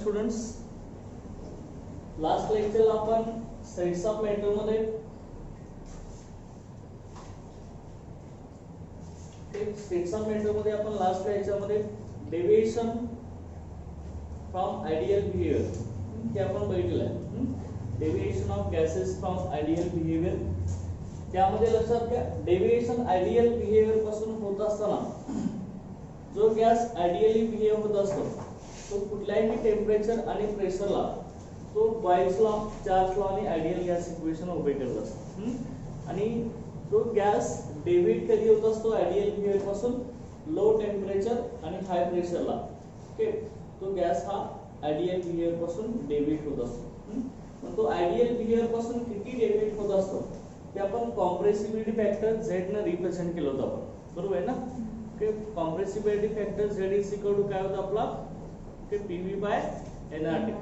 Students, last लेक्चरला आपण sets of matter मध्ये आपण लास्ट लेक्चरमध्ये डेविएशन फ्रॉम आयडियल बिहेवियर ते आपण बघितलं आहे. Deviation of gases from ideal behaviour, त्यामध्ये लक्षात घ्या डेविएशन आयडियल बिहेवियर पासून होत असताना जो गॅस आयडियली बिहेव होत असतो तो कुठल्याही टेम्परेचर आणि प्रेशरला तो बॉयल्स लॉ, चार्ज लॉ आणि आयडियल गॅस इक्वेशन ओबे करत असतो. आणि तो गॅस डेव्हिएट कधी होत असतो आयडियल बिहेवियर पासून लो टेम्परेचर आणि हाय प्रेशरला. ओके, तो गॅस हा आयडियल बिहेवियर पासून डेव्हिएट होत असतो. पण तो आयडियल बिहेवियर पासून किती डेव्हिएट होत असतो ते आपण कॉम्प्रेसिबिलिटी फॅक्टर Z ने रिप्रेझेंट केलं होतं आपण, बरोबर आहे ना. Okay, compressibility factor Z is equal to काय होतं आपला, ओके, PV बाय nRT.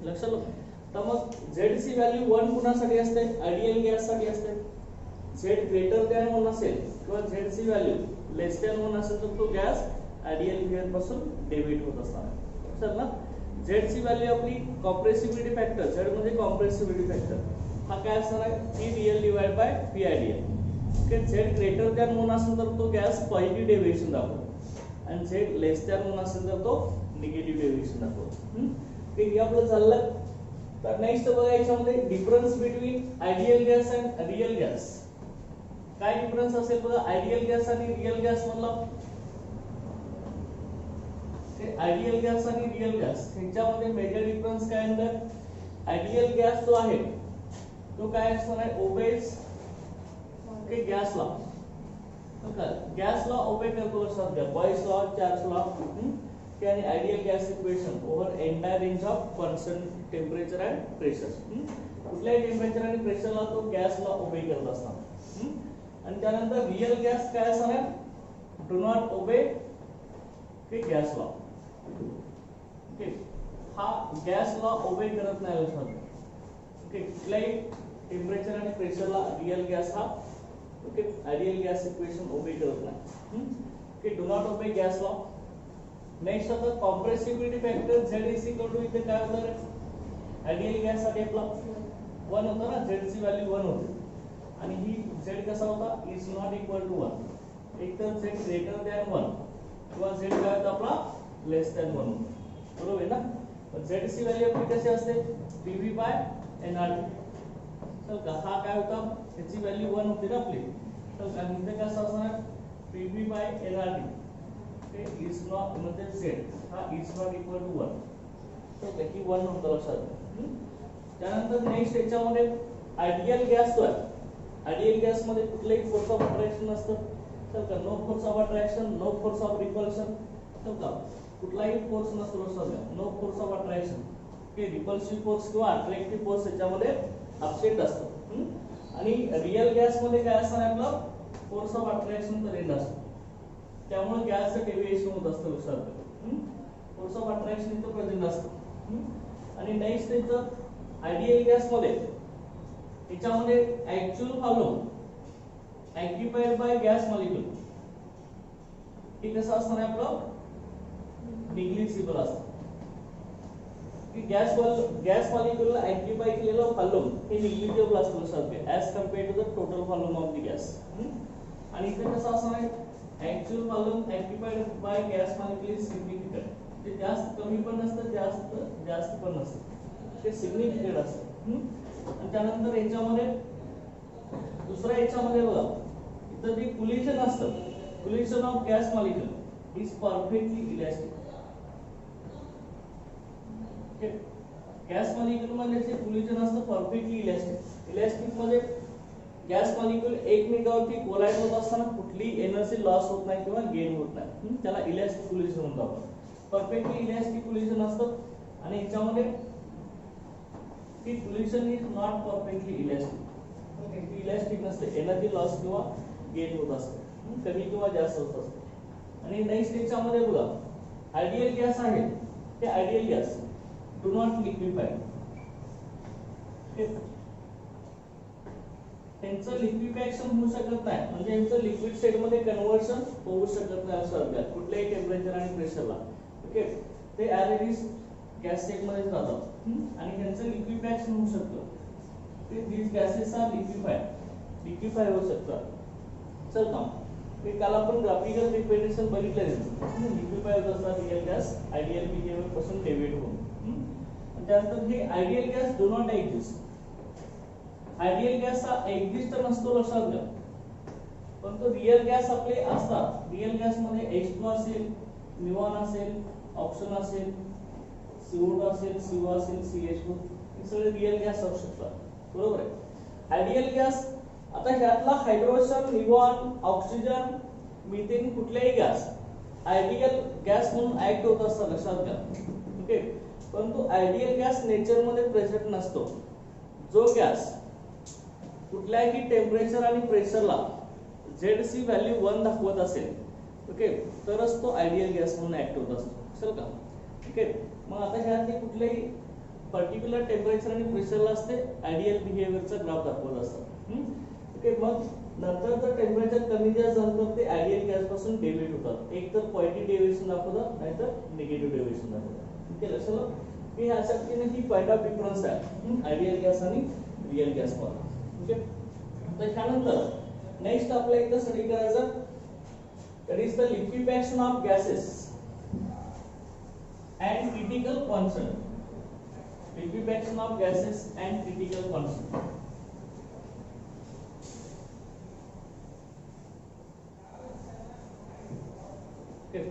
लक्षात आलं. तर मग Z ची व्हॅल्यू 1 कुणासाठी असते, आयडियल गॅस साठी असते. Z ग्रेटर दॅन 1 असेल किंवा Z ची व्हॅल्यू लेस दॅन 1 असेल तर तो गॅस आयडियल बिहेवियर पासून डेव्हिएट होत असणार. लक्षात ना. Z ची व्हॅल्यू आपली कॉम्प्रेसिबिलिटी फॅक्टर, Z म्हणजे कॉम्प्रेसिबिलिटी फॅक्टर हा काय असणार आहे, P real divide by P ideal. Okay, Z greater than 1 असेल तर तो गॅस पॉझिटिव्ह डेव्हिएशन दाखवतो आणि Z लेस दॅन 1 असेल तर तो निगेटिव्ह डेव्हिएशन दाखवतो. ठीक, आपलं चाललं. तर नेक्स्ट बघा याच्यामध्ये difference between ideal gas and real gas. काय डिफरन्स असेल बघा आयडियल गॅस आणि रियल गॅस मधला. आयडियल गॅस आणि रियल गॅस ह्याच्यामध्ये मेजर डिफरन्स काय आहे, आयडियल गॅस जो आहे तो काय असणार आहे, obeys okay gas law. Gas law ओबे करतो लक्षात घ्या, बॉयल्स लॉ, चार्ज लॉ आणि ideal gas equation over entire range of constant temperature and pressure. कुठल्याही टेम्परेचर आणि प्रेशरला तो गॅस लॉ ओबे करत असणार. आणि त्यानंतर रियल गॅस काय असणार आहे, do not obey gas law. Okay, हा गॅस लॉ ओबे करत नाही लक्षात घ्या. ओके, कुठल्याही टेम्परेचर आणि प्रेशरला रियल गॅस हा okay ideal gas equation obey करत नाही. Okay, do not obey gas law. Next आता compressibility factor Z is equal to इथे काय होतं, आयडियल गॅस साठी आपला 1 होता ना, Z ची व्हॅल्यू 1 होती आणि ही Z कसा होता, इज नॉट इक्वल टू 1. एक तर Z ग्रेटर दॅन 1 किंवा Z काय होता आपला लेस दॅन 1, बरोबर आहे ना. पण Z ची व्हॅल्यू आपली कशी असते, PV बाय nRT. तर हा काय होता, त्याची व्हॅल्यू 1 होती ना आपली, तर इथे कसं असणार PV by nRT is not म्हणजे Z हा is not equal to 1. तर की 1 नंतर लक्षात. त्यानंतर नेक्स्ट याच्यामध्ये आयडियल गॅस जो आहे, आयडियल गॅस मध्ये कुठलेही फोर्स ऑफ अट्रॅक्शन नसतं. तर का no force of attraction, no force of repulsion. तर का कुठलाही फोर्स नसतो लक्षात घ्या, no force of attraction. Okay, repulsive force किंवा अट्रॅक्टिव्ह फोर्स याच्यामध्ये अब्सेंट असतो. आणि रियल गॅस मध्ये काय असणार आपलं, फोर्स ऑफ अट्रॅक्शन प्रेझेंट असतो. त्यामुळे गॅसचं डेव्हिएशन होत असतं लक्षात घ्या. फोर्स ऑफ अट्रॅक्शन इथं प्रेझेंट असतं. आणि नेक्स्ट इथं आयडियल गॅस मध्ये याच्यामध्ये actual volume occupied by gas molecule हे कसं असणार आहे आपलं, निग्लिजिबल असतं. की गॅस मॉलिक्यूलला ऑक्युपाय केलेलं व्हॉल्यूम हे निग्लिजिबल असतं लक्षात घ्या as compared to the total volume of the gas. आणि इथे कसं असणार आहे, actual volume occupied by gas molecule is significant. ते जास्त कमी पण नसतं, जास्त पण नसतं, ते सिग्निफिकंट असतं. आणि त्यानंतर याच्यामध्ये दुसऱ्या याच्यामध्ये बघा इथं जे कोलिजन असतं, collision of gas molecule is perfectly elastic. Okay, gas molecule मध्ये जे कोलिजन असतं परफेक्टली इलॅस्टिक. इलॅस्टिक मध्ये गॅस मॉलिक्यूल एकमेकांवरती कोलाइड होत असताना कुठली एनर्जी लॉस होत नाही किंवा गेन होत नाही. त्याला इलॅस्टिक कोलिजन म्हणतो आपण. परफेक्टली इलॅस्टिक कोलिजन असतं आणि याच्यामध्ये ती collision is not perfectly elastic. Okay, ती इलॅस्टिक नसते, एनर्जी लॉस किंवा गेन होत असते, कमी किंवा जास्त होत असते. आणि नेक्स्ट याच्यामध्ये बघा आयडियल गॅस आहे, ते आयडियल गॅस डू नॉट लिक्विफाय. त्यांचं लिक्विफिकेशन होऊ शकत नाही, म्हणजे यांचं लिक्विड स्टेट मध्ये कन्वर्शन होऊ शकत नाही असं अर्थ कुठल्याही टेम्परेचर आणि प्रेशरला. ओके, ते as it is gas state मध्ये राहतात आणि त्यांचं लिक्विफॅक्शन होऊ शकतं. these gases are लिक्विफाय होऊ शकतात. चल का ते काल आपण ग्राफिकल रिप्रेझेंटेशन बघितलं. लिक्विफाय होत असतात रियल गॅस आयडियल बिहेवियर पासून डेव्हिएट होऊन. आणि त्यानंतर हे ideal gas do not exist. Ideal gas हा एक्झिस्ट नसतो लक्षात घ्या, पण तो रियल गॅस आपले असतात. रियल गॅस मध्ये H2 असेल, निऑन असेल, ऑक्सिजन असेल, CO2 असेल, CO असेल, CH2 हे सगळे रियल गॅस असू शकतात. बरोबर आहे. आयडियल गॅस आता ह्यातला हायड्रोजन, निऑन, ऑक्सिजन, मिथेन कुठलाही गॅस आयडियल गॅस म्हणून ऍक्ट होत असतात लक्षात घ्या. ओके. परंतु आयडियल गॅस नेचर मध्ये प्रेझेंट नसतो. जो गॅस कुठल्याही टेम्परेचर आणि प्रेशरला ZC व्हॅल्यू 1 दाखवत असेल, ओके, तरच तो आयडियल गॅस म्हणून ऍक्ट होत असतो. असेल का? ओके. मग आता ह्यात कुठलेही पर्टिक्युलर टेम्परेचर आणि प्रेशरला असते आयडियल बिहेवियरचा ग्राफ दाखवत असतात. ओके. मग नंतर जर टेम्परेचर कमी जास्त झालं तर ते आयडियल गॅस पासून डेव्हिएट होतात. एक तर पॉझिटिव्ह डेव्हिएशन दाखवतात नाहीतर निगेटिव्ह डेव्हिएशन दाखवतात. ठीक आहे. लक्षात की ह्यासाठी ही पॉइंट ऑफ डिफरन्स आहे आयडियल गॅस आणि रियल गॅस मध्ये. ओके. तर त्यानंतर नेक्स्ट आपल्याला इथं स्टडी करायचं that is the liquefaction of gases and critical constant. Liquefaction of gases and critical constant. Okay.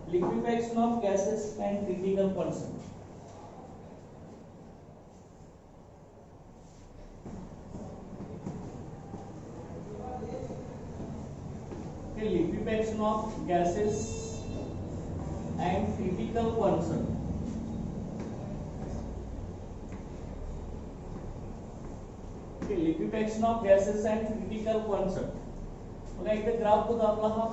Liquefaction of gases and critical constant. Okay, liquefaction of gases and critical constant. Liquefaction of gases and critical constant. बघा इथे graph होता आपला हा.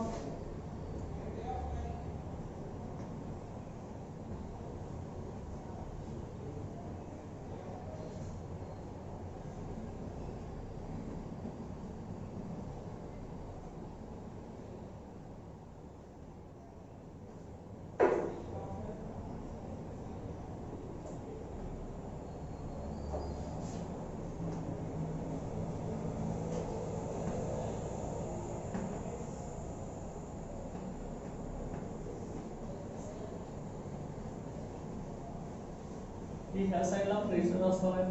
ह्या साइडला pressure असणार आहे.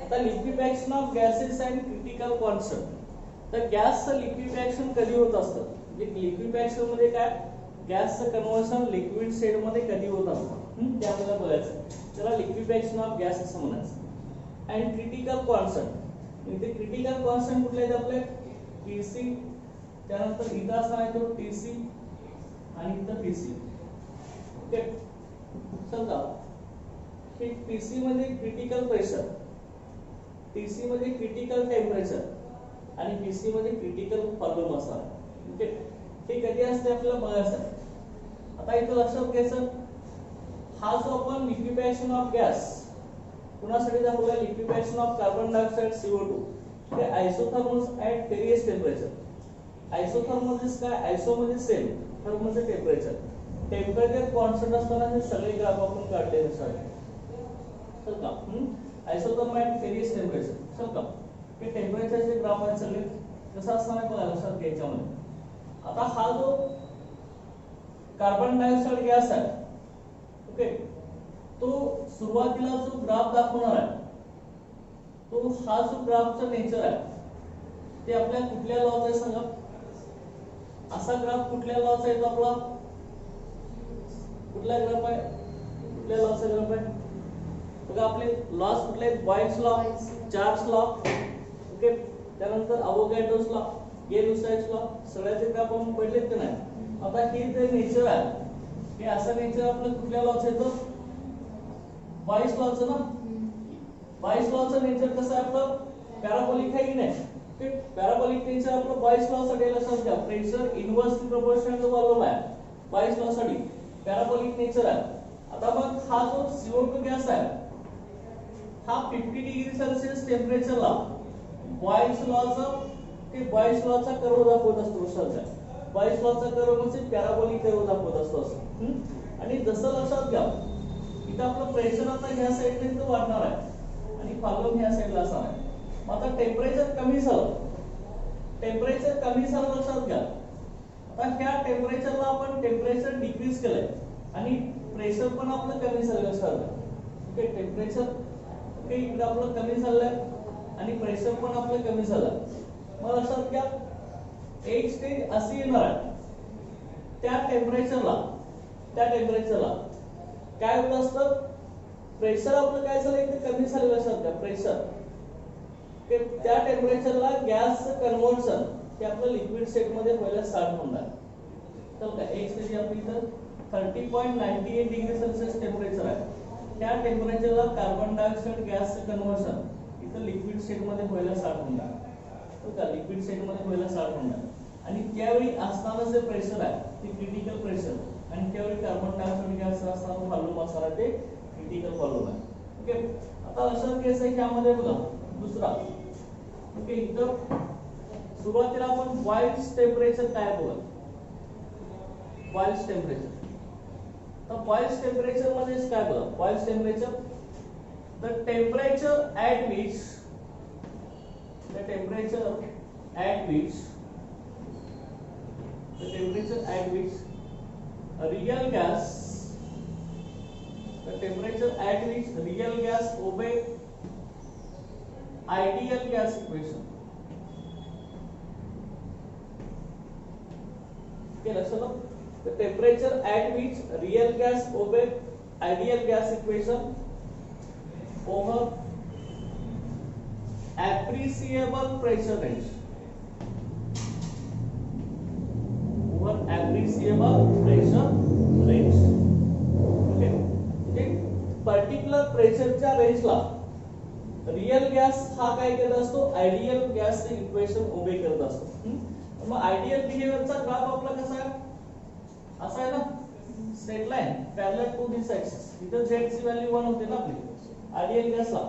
आता liquefaction of gases and critical constant. तर गॅसचं लिक्विफॅक्शन कधी होत असतं, म्हणजे लिक्विफॅक्शन मध्ये काय गॅसचं कन्व्हर्शन लिक्विड स्टेट मध्ये कधी होत असतं ते आपल्याला बघायचं. त्याला लिक्विफॅक्शन ऑफ गॅस असं म्हणायचं. अँड क्रिटिकल कॉन्स्टंट, इथे क्रिटिकल कॉन्स्टंट कुठले आहेत आपले TC, त्यानंतर इथं असणार आहे तो TC आणि इथं TC. ओके. समजा की TC मध्ये क्रिटिकल प्रेशर, TC मध्ये क्रिटिकल टेम्परेचर आणि PC मध्ये क्रिटिकल व्हॉल्यूम असणार. ओके. हे कधी असते आपल्याला बघायचं. आता इथं लक्षात घ्यायचं हा जो आपण लिक्विफॅक्शन ऑफ गॅस कुणासाठी दाखवला, लिक्विफॅक्शन ऑफ कार्बन डायऑक्साइड CO2 ते आयसोथर्मल्स ऍट व्हेरियस टेम्परेचर. आयसोथर्मल्स काय, आयसो म्हणजे सेम, थर्म म्हणजे टेम्परेचर. टेम्परेचर कॉन्स्टंट असताना हे सगळे ग्राफ आपण काढले नसावे. चल का आयसोथर्म ऍट व्हेरियस टेम्परेचर. चल का हे टेम्परेचरचे ग्राफ आहेत सगळे. कसं असणार बघा लक्षात घ्यायच्यामध्ये. आता हा जो कार्बन डायऑक्साइड गॅस आहे, ओके, तो सुरुवातीला जो ग्राफ दाखवणार आहे तो हा जो ग्राफचा नेचर आहे ते आपल्या कुठल्या लॉचा आहे सांगा. असा ग्राफ कुठल्या लॉचा आहे तो आपला, कुठला ग्राफ आहे, कुठल्या लॉचा ग्राफ आहे बघा. आपले लॉज कुठले आहेत, Boyle's law, Charles law, okay, त्यानंतर अवोगॅड्रोस लॉ, गेल-लुसाइस लॉ, सगळ्याचे ग्राफ आपण पडलेत की नाही. आता हे जे नेचर आहे हे असं नेचर आपलं कुठल्या लॉचं येतं, बॉयल्स लॉचं ना. बॉयल्स लॉचं नेचर कसं आहे आपलं पॅराबोलिक आहे की नाही. ओके पॅराबोलिक नेचर आपलं बॉयस लॉ साठी लक्षात घ्या pressure inversely proportional to volume आहे बॉयस लॉ साठी पॅराबोलिक नेचर आहे आता मग हा जो CO2 गॅस आहे हा 50 डिग्री सेल्सिअस टेम्परेचरला बॉयस लॉचा कर्व दाखवत असतो लक्षात बॉयस लॉचा कर्व म्हणजे पॅराबोलिक कर्व दाखवत असतो असं आणि जसं लक्षात घ्या इथं आपलं प्रेशर आता ह्या साईडला इथं वाढणार आहे आणि फॉलोम ह्या साईडला असणार आहे मग आता टेम्परेचर कमी झालं लक्षात घ्या आता ह्या टेम्परेचरला आपण टेम्परेचर डिक्रीज केलंय आणि प्रेशर पण आपलं कमी झालं लक्षात घ्या ओके टेम्परेचर ओके इकडे आपलं कमी झालंय आणि प्रेशर पण आपलं कमी झालं मग लक्षात घ्या एक स्टेज अशी येणार आहे त्या टेम्परेचरला काय होत असतं प्रेशर आपलं काय झालं इथे कमी झालं लक्षात घ्या प्रेशर त्या टेम्परेचरला गॅस कन्व्हर्शन हे आपलं लिक्विड स्टेट मध्ये व्हायला स्टार्ट होणार तर काय एक स्टेज आपली इथं 30.98 डिग्री सेल्सिअस टेम्परेचर आहे त्या टेम्परेचरला कार्बन डायऑक्साइड गॅस कन्व्हर्शन इथं लिक्विड स्टेट मध्ये व्हायला स्टार्ट होणार तर का लिक्विड स्टेट मध्ये व्हायला स्टार्ट होणार आणि त्यावेळी असणारं जे प्रेशर आहे ते क्रिटिकल प्रेशर आणि त्यावेळी कार्बन डायऑक्साइड गॅस असणारं व्हॉल्यूम असणार ते क्रिटिकल व्हॉल्यूम आहे ओके आता लक्षात घ्यायचं आहे यामध्ये बघा दुसरा ओके इथं सुरुवातीला आपण बॉइल्ड टेम्परेचर काय बघा बॉइल्ड टेम्परेचर तर बॉइल्ड टेम्परेचर म्हणजे काय बघा boiled temperature the temperature at which real gas obey ideal gas equation okay listen the temperature at which real gas obey ideal gas equation over appreciable pressure range okay एक particular प्रेशरच्या रेंजला real gas हा काय करत असतो ideal gas equation obey करत असतो मग ideal बिहेवियरचा graph आपला कसा आहे असा आहे ना straight line parallel to this axis इथं z ची व्हॅल्यू 1 होते ना आपली आयडियल गॅसला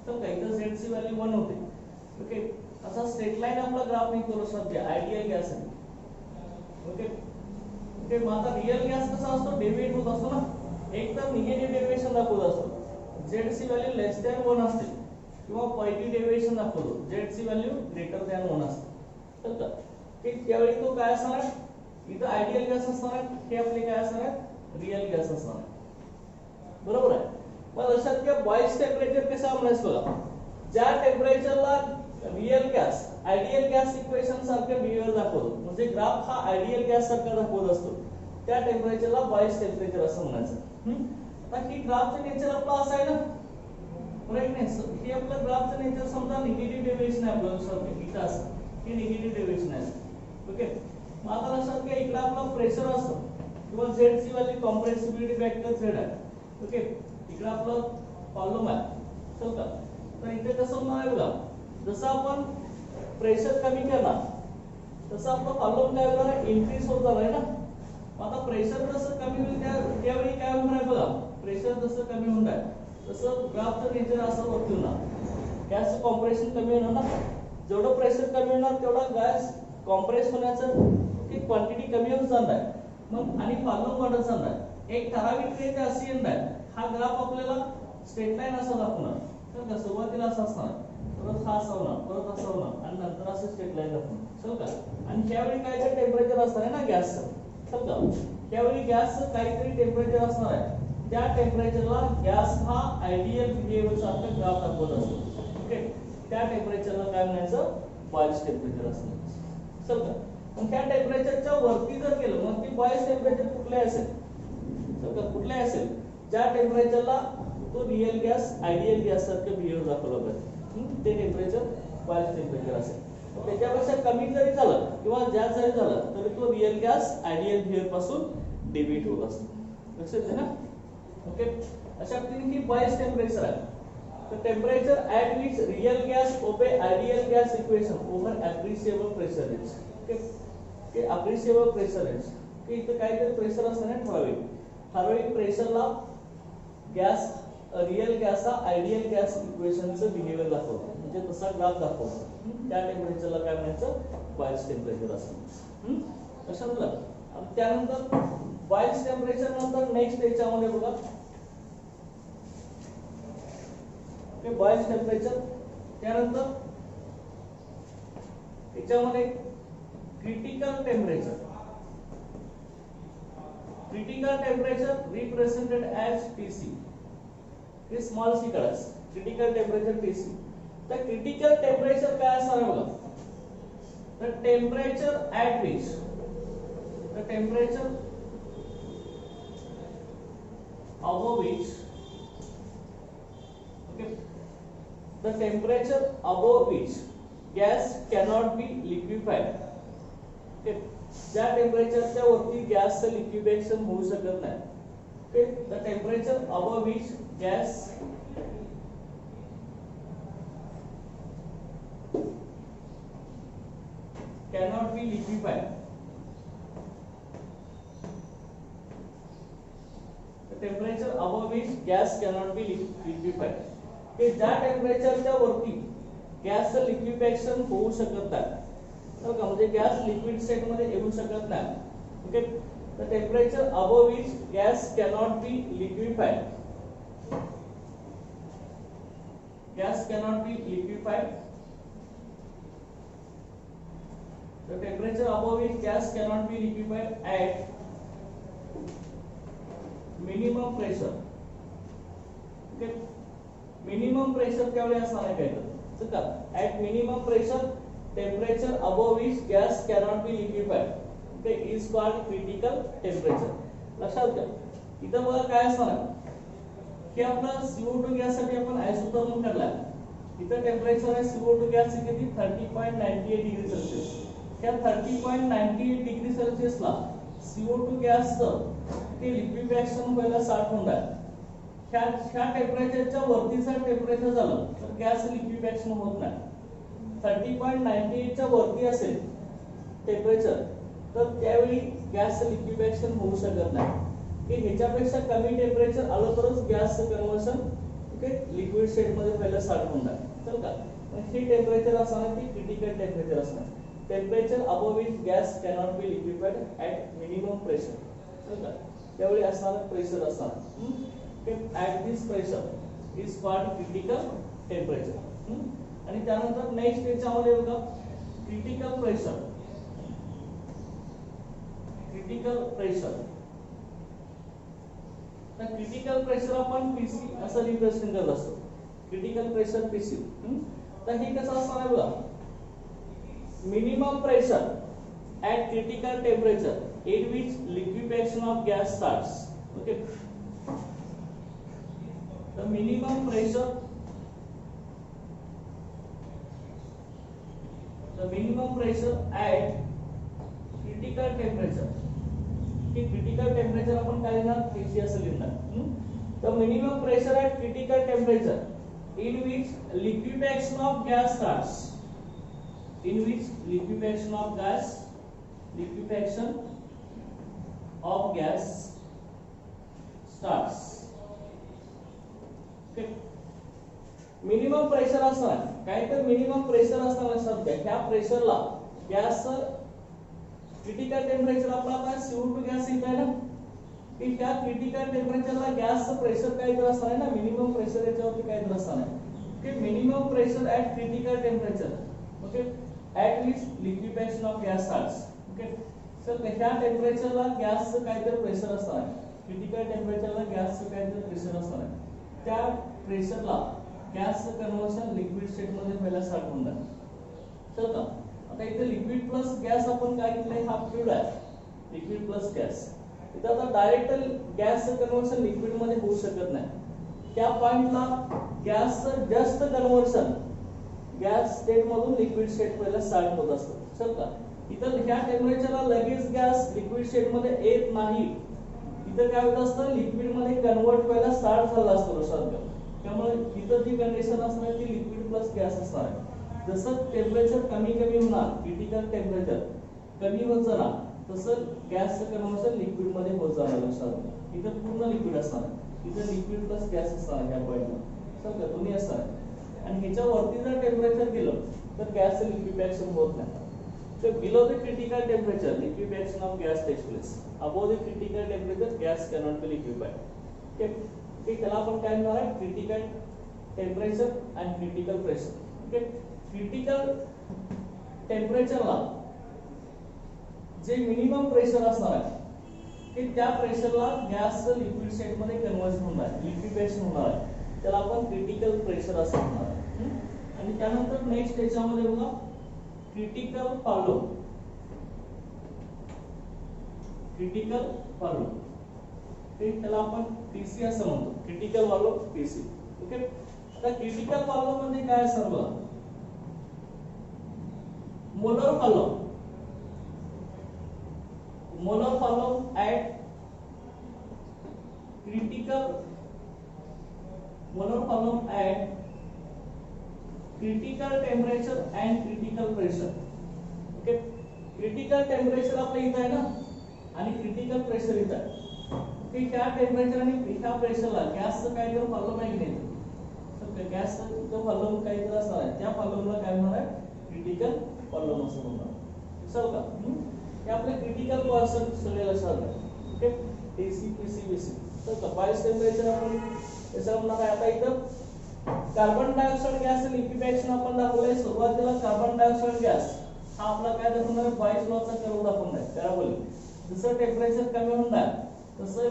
तर काय इथं z ची व्हॅल्यू 1 होते ओके असा स्ट्रेट लाईन आपला ग्राफ नाही करू शकत आयडियल गॅस आहे ओके ओके मग आता रियल गॅस कसा असतो डेव्हिएट होत असतो ना एक तर निगेटिव्ह डेव्हिएशन दाखवत असतो z ची व्हॅल्यू लेस दॅन 1 असते किंवा पॉझिटिव्ह डेव्हिएशन दाखवतो z ची व्हॅल्यू ग्रेटर दॅन 1 असते तर की त्यावेळी तो काय असणार इथं आयडियल गॅस असणार हे आपले काय असणार रियल गॅस असणार बरोबर आहे मग लक्षात घ्या बॉइल्ड टेम्परेचर कसं म्हणायचं बघा ज्या टेम्परेचरला real gas ideal gas equation सारखे बिहेवियर दाखवतो म्हणजे ग्राफ हा आयडियल गॅस सारखा दाखवत असतो त्या टेम्परेचरला बॉइल्ड टेम्परेचर असं म्हणायचं आता ही ग्राफचं नेचर आपलं असं आहे ना ब्राइटनेस हे आपलं ग्राफचं नेचर समजा निगेटिव्ह डेव्हिएशन आहे आपलं सर इथं असं हे निगेटिव्ह डेव्हिएशन आहे ओके मग आता लक्षात घ्या इकडे आपला प्रेशर असतो किंवा z ची व्हॅल्यू कॉम्प्रेसिबिलिटी फॅक्टर z आहे ओके इकडे आपलं व्हॉल्यूम आहे चल का तर इथे कसं होणार आहे बघा जसं आपण प्रेशर कमी करणार तसं आपलं व्हॉल्यूम काय होणार आहे इन्क्रीज होत जाणार आहे ना आता प्रेशर जसं कमी होईल त्यावेळी काय होणार आहे बघा प्रेशर जसं कमी होणार आहे तसं ग्राफचं नेचर असं वरती होणार गॅसचं कॉम्प्रेशन कमी होणार ना जेवढं प्रेशर कमी होणार तेवढा गॅस कॉम्प्रेस होण्याचं की क्वांटिटी कमी होत जाणार आहे मग आणि व्हॉल्यूम वाढत जाणार आहे एक ठराविक रेंज अशी येणार आहे हा ग्राफ आपल्याला स्ट्रेट लाईन असा दाखवणार तर का सुरुवातीला असं असणार परत हा असा होणार परत असा होणार आणि नंतर असं स्ट्रेट लाईन दाखवणार चल का आणि त्यावेळी काय ते टेम्परेचर असणार आहे ना गॅसचं चल का त्यावेळी गॅसचं काहीतरी टेम्परेचर असणार आहे त्या टेम्परेचरला गॅस हा आयडियल बिहेवियर सारखा ग्राफ दाखवत असतो ओके त्या टेम्परेचरला काय म्हणायचं बॉइल्ड टेम्परेचर असणार चल का मग त्या टेम्परेचरच्या वरती जर गेलं मग ती बॉइल्ड टेम्परेचर कुठले असेल चल का कुठले असेल ज्या टेम्परेचरला तो रियल गॅस आयडियल गॅस सारखं बिहेवियर दाखवलं पाहिजे ते टेम्परेचर बॉइल्ड टेम्परेचर असेल त्याच्यापेक्षा कमी जरी झालं किंवा जास्त जरी झालं तरी तो रियल गॅस आयडियल बिहेवियर पासून डेव्हिएट होत असतो लक्षात आहे ना ओके अशा पद्धतीने ही बॉइल्ड टेम्परेचर आहे the temperature at which real gas obey ideal gas equation over appreciable pressure range. Okay, appreciable pressure range. Okay, इथं काय तर प्रेशर असतं ना ठराविक प्रेशरला गॅस रियल गॅस हा आयडियल गॅस इक्वेशनचं बिहेवियर दाखवतो, म्हणजे तसा ग्राफ दाखवतो. त्या टेम्परेचरला काय म्हणायचं, बॉइल्स टेम्परेचर असतं. लक्षात आलं. त्यानंतर बॉइल्स टेम्परेचर नंतर नेक्स्ट याच्यामध्ये बघा बॉइल्स टेम्परेचर, त्यानंतर याच्यामध्ये critical temperature. Critical temperature represented as TC. हे स्मॉल सी करायचं. Critical temperature TC. तर क्रिटिकल टेम्परेचर काय असणार आहे बघा, the temperature at which above which gas cannot be liquefied. Okay, ज्या टेम्परेचरच्या वरती गॅसचं लिक्विफिकेशन होऊ शकत नाही. Okay, the temperature above which gas cannot be liquefied. The temperature above which gas cannot be liquefied. कि ज्या टेम्परेचरच्या वरती गॅसचं लिक्विफिकेशन होऊ शकत नाही, तर का म्हणजे गॅस लिक्विड स्टेट मध्ये येऊ शकत नाही. Okay, the temperature above which gas cannot be liquefied. Gas cannot be liquefied. The temperature above which gas cannot be liquefied at minimum pressure. Okay, minimum pressure क्या वेळी असणार आहे काय तर का at minimum pressure temperature above which gas cannot be liquefied, okay, is called critical temperature. लक्षात घ्या. इथं बघा काय असणार आहे की आपला CO2 गॅस साठी आपण आयसोथर्मल काढला. इथं टेम्परेचर आहे CO2 गॅस किती 30.98 डिग्री सेल्सिअस. त्या 30.98 डिग्री सेल्सिअसला CO2 गॅसचं ते लिक्विफिकेशन व्हायला स्टार्ट होणार. ह्या टेम्परेचरच्या वरती जर टेम्परेचर झालं तर गॅस लिक्विफिकेशन होत नाही. 30.98 च्या वरती असेल टेम्परेचर तर त्यावेळी गॅस लिक्विफिकेशन होऊ शकत नाही. की ह्याच्यापेक्षा कमी टेम्परेचर आलं तरच gas conversion okay liquid state मध्ये व्हायला स्टार्ट होणार. चल का ही टेम्परेचर असणार ती क्रिटिकल टेम्परेचर असणार. Temperature above which gas cannot be liquefied at minimum pressure. चल का त्यावेळी असणार प्रेशर असणार. at this pressure is called critical temperature. आणि त्यानंतर नेक्स्ट याच्यामध्ये बघा क्रिटिकल प्रेशर. क्रिटिकल प्रेशर तर क्रिटिकल प्रेशर आपण PC असं रिप्रेझेंट करत असतो. Critical pressure PC. तर हे कसं असणार आहे बघा, minimum pressure at critical temperature in which liquefaction of gas starts. Okay, the minimum pressure at critical temperature. कि critical temperature आपण काय लिहिणार TC असं लिहिणार. the minimum pressure at critical temperature in which liquefaction of gas starts. In which liquefaction of gas starts. Okay, minimum pressure असणार काय तर minimum pressure असणार लक्षात घ्या. ह्या प्रेशरला गॅस क्रिटिकल टेम्परेचर आपला काय CO2 गॅस येत आहे ना, की त्या क्रिटिकल टेम्परेचरला गॅसचं प्रेशर काय तर असणार आहे ना, मिनिमम प्रेशर याच्यावरती काय तर असणार आहे. Okay, minimum pressure at critical temperature okay at which liquefaction of gas starts. Okay, sir ह्या टेम्परेचरला गॅसचं काहीतरी प्रेशर असणार आहे. क्रिटिकल टेम्परेचरला गॅसचं काहीतरी प्रेशर असणार आहे. त्या प्रेशरला गॅसचं कन्व्हर्शन लिक्विड स्टेट मध्ये व्हायला स्टार्ट होणार. चल का आता इथे लिक्विड प्लस गॅस आपण काय घेतलंय, हा फ्लुइड आहे. Liquid plus gas. इथं आता डायरेक्ट गॅसचं कन्व्हर्शन लिक्विड मध्ये होऊ शकत नाही. त्या पॉइंटला गॅसचं जस्ट कन्व्हर्शन गॅस स्टेट मधून लिक्विड स्टेट व्हायला स्टार्ट होत असतं. चल का इथं ह्या टेम्परेचरला लगेच गॅस लिक्विड स्टेट मध्ये येत नाही. इथं काय होत असतं, लिक्विड मध्ये कन्वर्ट व्हायला स्टार्ट झाला असतो. लक्षात घ्या त्यामुळे इथं जी कंडिशन असणार ती लिक्विड प्लस गॅस असणार आहे. जसं टेम्परेचर कमी कमी होणार, क्रिटिकल टेम्परेचर कमी होत जाणार, तसं गॅसचं कन्व्हर्शन लिक्विड मध्ये होत जाणार. लक्षात इथं पूर्ण लिक्विड असणार, इथं लिक्विड प्लस गॅस असणार ह्या पॉइंटला. समजा दोन्ही असणार. आणि ह्याच्या वरती जर टेम्परेचर गेलं तर गॅसचं लिक्विफिकेशन होत नाही. So below the critical temperature, liquefaction of gas takes place. Above the critical temperature, gas cannot be liquefied. Okay, त्याला आपण काय म्हणणार आहे? Critical temperature and critical pressure. Okay, critical temperature ला जे मिनिमम प्रेशर असणार आहे की त्या प्रेशरला गॅसचं लिक्विड स्टेट मध्ये कन्व्हर्शन होणार आहे, लिक्विफिकेशन होणार आहे. त्याला आपण क्रिटिकल प्रेशर असं म्हणणार आहे. आणि त्यानंतर नेक्स्ट याच्यामध्ये बघा क्रिटिकल फॉलो. क्रिटिकल फॉलो त्याला आपण टीसी असं म्हणतो. Critical follow TC. ओके, आता क्रिटिकल फॉलो म्हणजे काय असणार बघा. Molar follow, molar follow at critical, molar follow at critical temperature and critical pressure. Okay, critical temperature आपल्या इथं आहे ना आणि क्रिटिकल प्रेशर इथं आहे. की त्या टेम्परेचर आणि त्या प्रेशरला गॅसचं काय तर फॉलो पाहिजे नाही. तर गॅसचं इथं फॉलो काय तर असणार आहे, त्या फॉलोला काय म्हणणार आहे? क्रिटिकल फॉलो असं म्हणणार. चल का हे आपले क्रिटिकल पर्सन सगळे लक्षात घ्या. Okay, TC PC BC. तर बायस टेम्परेचर आपण याचा म्हणणार आहे. आता इथं कार्बन डायऑक्साइड गॅस लिक्विफिकेशन आपण दाखवलंय. सुरुवातीला कार्बन डायऑक्साइड गॅस हा आपला काय दाखवणार? बॉयस लॉचा कर्व दाखवणार आहे. पॅराबोलिक. जसं टेम्परेचर कमी होणार तसं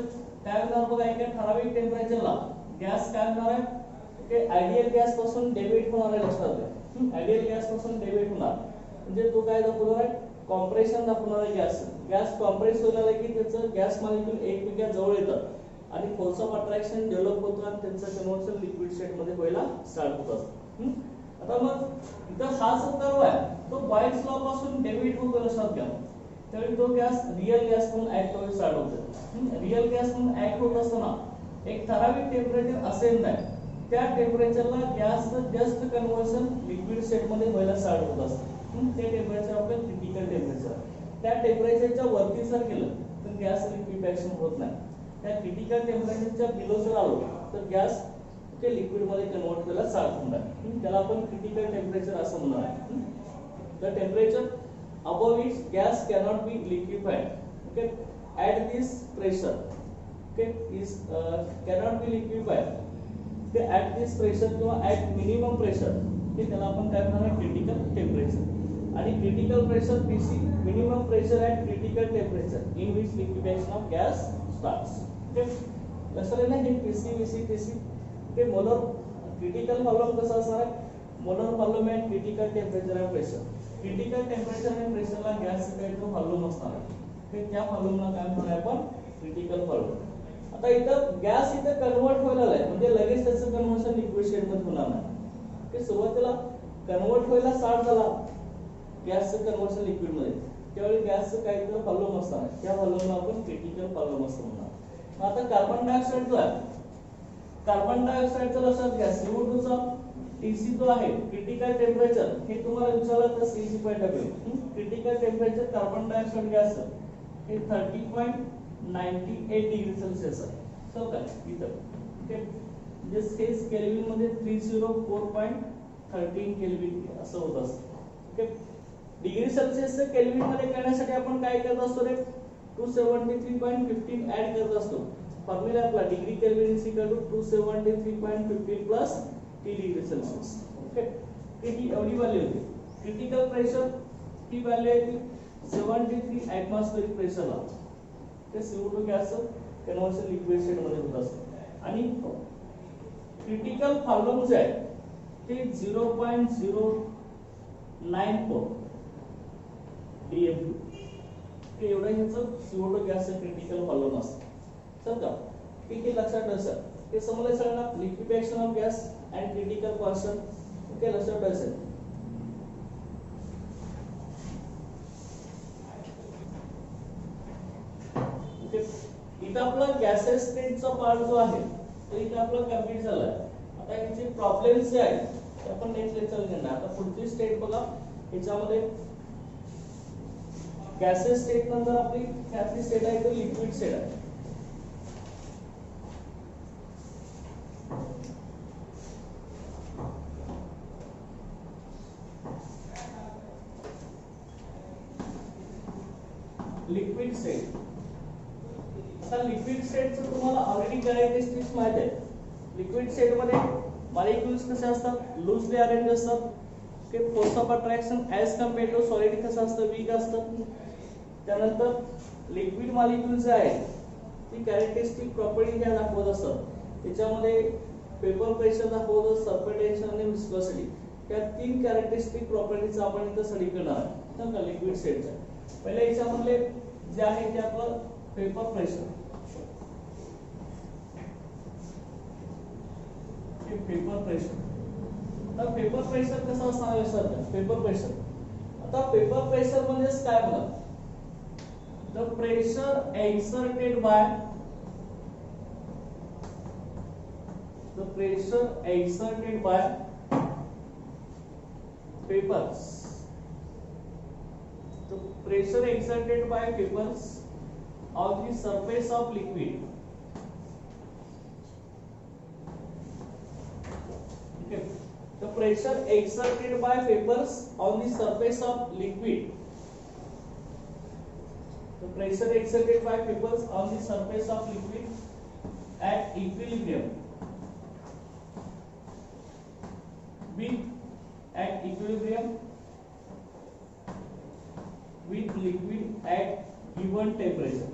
काय होणार बघा, एका ठराविक टेम्परेचरला गॅस काय होणार आहे? ओके, आयडियल गॅस पासून डेव्हिएट होणार आहे. लक्षात घ्या, आयडियल गॅस पासून डेव्हिएट होणार म्हणजे तो काय दाखवणार आहे? कॉम्प्रेशन दाखवणार आहे. गॅस कॉम्प्रेस होणार आहे की त्याचं गॅस मॉलिक्यूल एकमेकांच्या जवळ येतात आणि फोर्स ऑफ अट्रॅक्शन डेव्हलप होतो आणि त्यांचं कन्व्हर्शन लिक्विड स्टेट मध्ये व्हायला स्टार्ट होत असतं. आता मग इथं हा जो कर्व आहे तो बॉयल्स लॉ पासून डेव्हिएट होतो. लक्षात घ्या, त्यावेळी तो गॅस रियल गॅस म्हणून ऍक्ट व्हायला स्टार्ट होतो. रियल गॅस म्हणून ऍक्ट होत असताना एक ठराविक टेम्परेचर असेल नाही, त्या टेम्परेचरला गॅसचं जस्ट कन्व्हर्शन लिक्विड स्टेट मध्ये व्हायला स्टार्ट होत असतं. ते टेम्परेचर आपलं क्रिटिकल टेम्परेचर. त्या टेम्परेचरच्या वरती जर गेलं तर गॅस लिक्विफिकेशन होत नाही. त्या क्रिटिकल टेम्परेचरच्या बिलो जर आलो तर गॅस ते लिक्विड मध्ये कन्वर्ट व्हायला स्टार्ट होणार. त्याला आपण क्रिटिकल टेम्परेचर असं म्हणणार आहे. The temperature above which gas cannot be liquefied, okay, at this pressure, okay, is cannot be liquefied, okay, at this pressure किंवा at minimum pressure, okay, त्याला आपण काय म्हणणार आहे? Critical temperature. आणि critical pressure PC, minimum pressure at critical temperature in which liquification of gas starts. Okay, लक्षात आहे ना हे पीसी वीसी टीसी. ते मोलर क्रिटिकल फॉलोम कसं असणार आहे? Molar volume at critical temperature and pressure. Critical temperature आणि प्रेशरला गॅस काही तो फॉलोम असणार आहे. त्या फॉलोमला काय म्हणणार आपण? Critical volume. आता इथं गॅस इथं कन्वर्ट व्हायला आहे म्हणजे लगेच त्याचं कन्व्हर्शन लिक्विड स्टेट मध्ये होणार नाही. ते सुरुवातीला कन्वर्ट व्हायला स्टार्ट झाला गॅसचं कन्व्हर्शन लिक्विड मध्ये, त्यावेळी गॅसचं काहीतरी फॉलोम असणार, त्या फॉलोमला आपण क्रिटिकल फॉलोम असं म्हणणार. आता कार्बन डायऑक्साइड जो आहे, कार्बन डायऑक्साइडचा लक्षात घ्या CO2 चा टीसी जो आहे क्रिटिकल टेम्परेचर हे तुम्हाला विचारलं तर सीची पॉइंट आहे. Critical temperature carbon dioxide gas हे 30.98 डिग्री सेल्सिअस आहे. सो काय इथं ओके, म्हणजे स्केल केल्विन मध्ये 304.13 केल्विन असं होत असतं. ओके, डिग्री सेल्सिअस केल्विन मध्ये करण्यासाठी आपण काय करत असतो रे? 273.15 ऍड करत असतो. फॉर्म्युला आपला degree Kelvin is equal to 273.15 plus T degree Celsius. Okay, ही एवढी व्हॅल्यू होती. क्रिटिकल प्रेशर ही व्हॅल्यू आहे 73 ऍटमॉस्फेरिक प्रेशरला ते CO2 गॅसचं कन्व्हर्शन लिक्विड स्टेट मध्ये होत असतं. आणि क्रिटिकल फॉलोम जे आहे ते 0.094 DMU ते एवढं ह्याचं CO2 गॅसचं क्रिटिकल फॉलोम असतं. समजा ठीक आहे, लक्षात ठेवा सर. ते समजलं सगळ्यांना liquefaction of gas and critical person. Okay, लक्षात ठेवा सर. ओके, इथं आपला गॅसेस स्टेटचा पार्ट जो आहे तो इथं आपला कंप्लीट झालाय. आता ह्याचे प्रॉब्लेम्स जे आहेत ते आपण नेक्स्ट लेक्चर घेणार. आता पुढची स्टेट बघा, ह्याच्यामध्ये गॅसेस स्टेट नंतर आपली ह्यातली स्टेट आहे ती लिक्विड स्टेट आहे. Liquid state. आता लिक्विड स्टेटचं तुम्हाला ऑलरेडी कॅरेक्टरिस्टिक्स माहित आहे. लिक्विड स्टेट मध्ये मॉलिक्युल्स कसे असतात, लूजली अरेंज असतात. की force of attraction as compared to solid कसं असतं, वीक असतं. त्यानंतर लिक्विड मॉलिक्युल्स जे आहेत ती कॅरेक्टरिस्टिक प्रॉपर्टी ह्या दाखवत असतात. त्याच्यामध्ये पेपर प्रेशर दाखवतं, सरफेस टेन्शन आणि विस्कोसिटी. या तीन कॅरेक्टरिस्टिक प्रॉपर्टीज आपण इथं स्टडी करणार आहोत लिक्विड स्टेटच्या. पहिले याच्यामधले जे आहे ते आपलं पेपर प्रेशर. Paper pressure. तर पेपर प्रेशर कसं असणार आहे पेपर प्रेशर. आता पेपर प्रेशर म्हणजे काय बघा, the pressure exerted by papers. The pressure exerted by papers on the surface of liquid. Okay. The pressure exerted by papers on the surface of liquid. The pressure exerted by papers on the surface of liquid at equilibrium. With liquid at given temperature.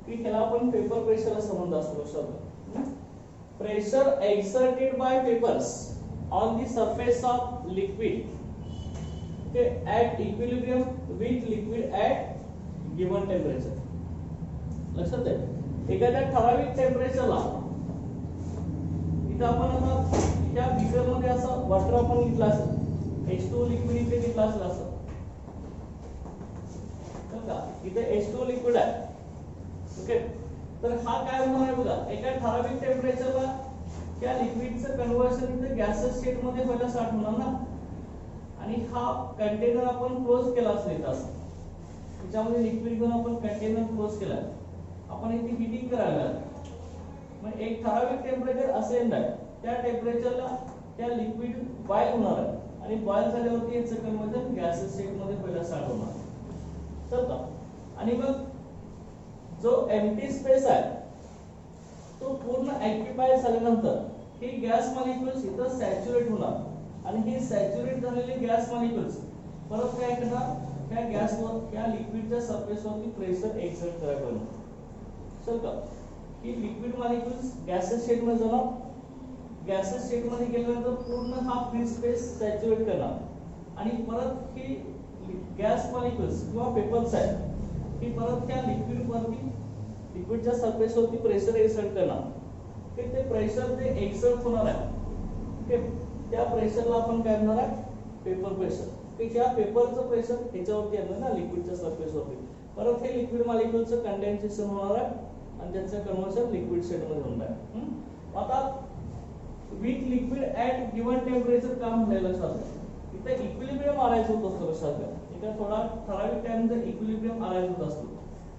की ह्याला आपण paper pressure असं म्हणतो असतो शब्द. Pressure exerted by papers on the surface of liquid at equilibrium with liquid at given temperature. लक्षात आहे, एखाद्या ठराविक टेम्परेचरला इथं आपण आता त्या बीकर मध्ये असं वॉटर आपण घेतला असेल, H2 लिक्विड इथे घेतला असेल असं का, इथे H2 लिक्विड आहे. ओके, तर हा काय होणार आहे बघा, एका ठराविक टेम्परेचरला त्या लिक्विडचं कन्व्हर्शन इथे गॅसेस स्टेट मध्ये पहिला स्टार्ट होणार ना. आणि हा कंटेनर आपण क्लोज केला असेल असं, त्याच्यामध्ये लिक्विड घेऊन आपण कंटेनर क्लोज केला, आपण इथे हीटिंग करायला. मग एक ठराविक टेम्परेचर असेल ना, त्या टेम्परेचरला त्या लिक्विड बॉईल होणार आहे आणि बॉईल झाल्यावरती याचं कन्व्हर्जन गॅसेस स्टेट मध्ये पहिला स्टार्ट होणार. तर का, आणि मग जो एम्प्टी स्पेस आहे तो पूर्ण ऑक्युपाय झाल्यानंतर ही गॅस मॉलिक्युल्स इथं सॅच्युरेट होणार आणि ही सॅच्युरेट झालेली गॅस मॉलिक्युल्स परत काय करणार, त्या गॅसवर त्या लिक्विडच्या सरफेसवरती प्रेशर एक्सर्ट करायला पाहिजे. चल का, ही लिक्विड मॉलिक्युल्स गॅसेस स्टेट मध्ये जाणार, गॅसेस स्टेट मध्ये गेल्यानंतर पूर्ण हा फ्री स्पेस सॅच्युरेट करणार आणि परत ही गॅस मॉलिक्युल्स किंवा पेपर्स आहेत ही परत त्या लिक्विड वरती लिक्विडच्या सरफेस वरती प्रेशर एक्सर्ट करणार. ते प्रेशर ते एक्सर्ट होणार आहे. ओके, त्या प्रेशरला आपण काय म्हणणार आहे, पेपर प्रेशर. की त्या पेपरचं प्रेशर ह्याच्यावरती येणार ना लिक्विडच्या सरफेस वरती. परत हे लिक्विड मॉलिक्युलचं कंडेन्सेशन होणार आहे आणि त्याचं कन्व्हर्जन लिक्विड स्टेट मध्ये होणार आहे. आता with liquid at given temperature का म्हणलेलं लक्षात, इथे इक्विलिब्रियम अराइज होत असतो. लक्षात घ्या, इथे थोडा ठराविक टाइम नंतर इक्विलिब्रियम अराइज होत असतो.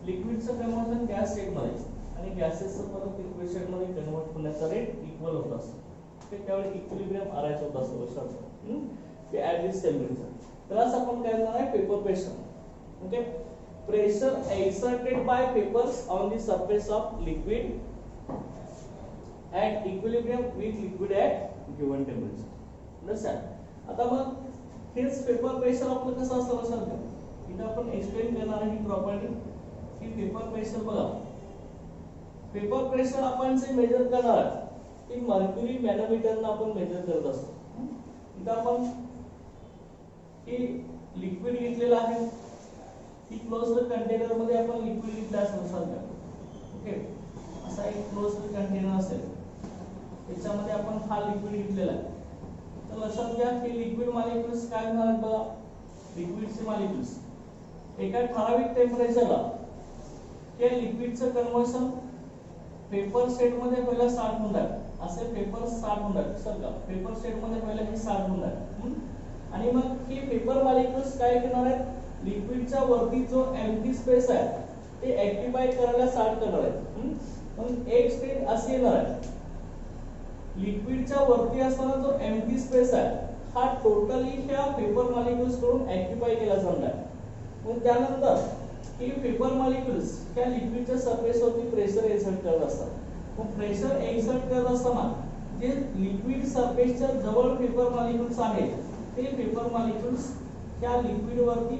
लिक्विडचं कन्व्हर्जन गॅस स्टेट मध्ये आणि गॅसेसचं परत लिक्विड स्टेट मध्ये कन्व्हर्ट होण्याचा रेट इक्वल होत असतो. त्यावेळी इक्विलिब्रियम अराइज होत असतो. लक्षात घ्या, ऍट दिस टेम्परेचर त्यालाच आपण काय म्हणणार आहे, vapour pressure. Okay, pressure exerted by papers on the surface of liquid at equilibrium with liquid at given temperature. Understand? आता मग हेच पेपर प्रेशर आपलं कसं असतं लक्षात घ्या. इथे आपण एक्सप्लेन करणार आहे ही प्रॉपर्टी की पेपर प्रेशर बघा, पेपर प्रेशर आपण जे मेजर करणार ते मर्क्युरी मॅनोमीटरनं आपण मेजर करत असतो. इथे आपण ही लिक्विड घेतलेलं आहे, ही क्लोज्ड कंटेनर मध्ये आपण लिक्विड घेतलं असं लक्षात घ्या. ओके, असा एक क्लोज्ड कंटेनर असेल, त्याच्यामध्ये आपण हा लिक्विड घेतलेला आहे. तर लक्षात घ्या की लिक्विड मॉलिक्युल्स काय होणार आहेत बघा, लिक्विडचे मॉलिक्युल्स एका ठराविक टेम्परेचरला त्या लिक्विडचं कन्व्हर्शन पेपर स्टेट मध्ये पहिला 60 होणार असे पेपर 60 होणार सर का पेपर स्टेट मध्ये पहिला हे 60 होणार आणि मग ही पेपर मॉलिक्युल्स काय करणार आहेत लिक्विडच्या वरती जो एम्प्टी स्पेस आहे ते ऍक्टिफाय करायला स्टार्ट करणार आहेत मग एक स्टेट अशी येणार आहे लिक्विडच्या वरती असताना जो एम्प्टी स्पेस आहे हा टोटली ह्या पेपर मॉलिक्युल्स कडून ऍक्टिफाय केला जाणार मग त्यानंतर ही पेपर मॉलिक्युल्स ह्या लिक्विडच्या सरफेस वरती प्रेशर एक्सर्ट करत असतात मग प्रेशर एक्सर्ट करत असताना जे लिक्विड सरफेसच्या जवळ पेपर मॉलिक्युल्स आहेत ते पेपर मॉलिक्युल्स ह्या लिक्विड वरती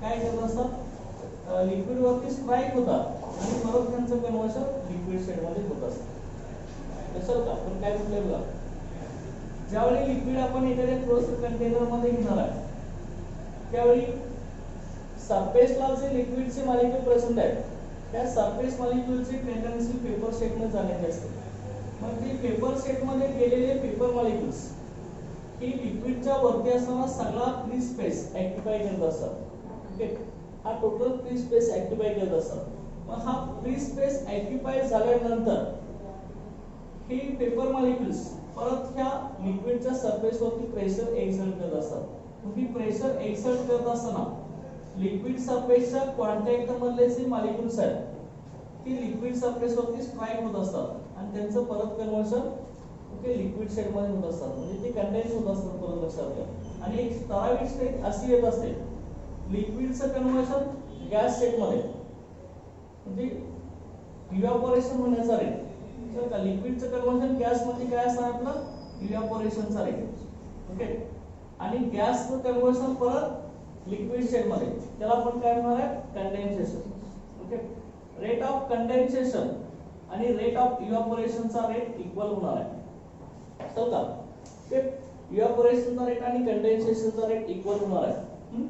काय करत असतात लिक्विड वरती स्ट्राइक होतात आणि परत त्यांचं कन्वर्शन लिक्विड स्टेट मध्ये होत असतं तसं का आपण काय म्हटलं बघा ज्यावेळी लिक्विड आपण एखाद्या क्लोज्ड कंटेनर मध्ये घेणार आहे त्यावेळी सरफेसला जे लिक्विडचे मॉलिक्यूल प्रेझेंट आहेत त्या सरफेस मॉलिक्यूलची टेंडन्सी पेपर स्टेट मध्ये जाण्याची असते मग ती पेपर स्टेट मध्ये गेलेले पेपर मॉलिक्यूल्स ही लिक्विडच्या वरती असताना सगळा फ्री स्पेस ऍक्टिफाय करत असतात ओके हा टोटल फ्री स्पेस ऍक्टिफाय करत असतात मग हा फ्री स्पेस ऍक्टिफाय झाल्यानंतर ही पेपर मॉलिक्यूल्स परत ह्या लिक्विडच्या सरफेस वरती प्रेशर एक्सर्ट करत असतात मग ही प्रेशर एक्सर्ट करत असताना लिक्विड सरफेसच्या कॉन्टॅक्ट मधले जे मॉलिक्युल्स आहेत ती लिक्विड सरफेस वरती स्ट्राइक होत असतात आणि त्यांचं परत कन्वर्शन ओके लिक्विड स्टेट मध्ये होत असतात म्हणजे ते कंडेन्स होत असतात परत लक्षात घ्या आणि एक ठराविक स्टेट अशी येत असते लिक्विडचं कन्वर्शन गॅस स्टेट मध्ये म्हणजे इव्हॅपोरेशन होण्याचा रेट तर का लिक्विडचं कन्वर्शन गॅस मध्ये काय असणार आपलं इव्हॅपोरेशनचा रेट ओके आणि गॅसचं कन्वर्शन परत लिक्विड स्टेट मध्ये त्याला आपण काय म्हणणार आहे condensation okay rate of condensation आणि रेट ऑफ इव्हॅपोरेशनचा रेट इक्वल होणार आहे चल का ओके इव्हॅपोरेशनचा रेट आणि कंडेन्सेशनचा रेट इक्वल होणार आहे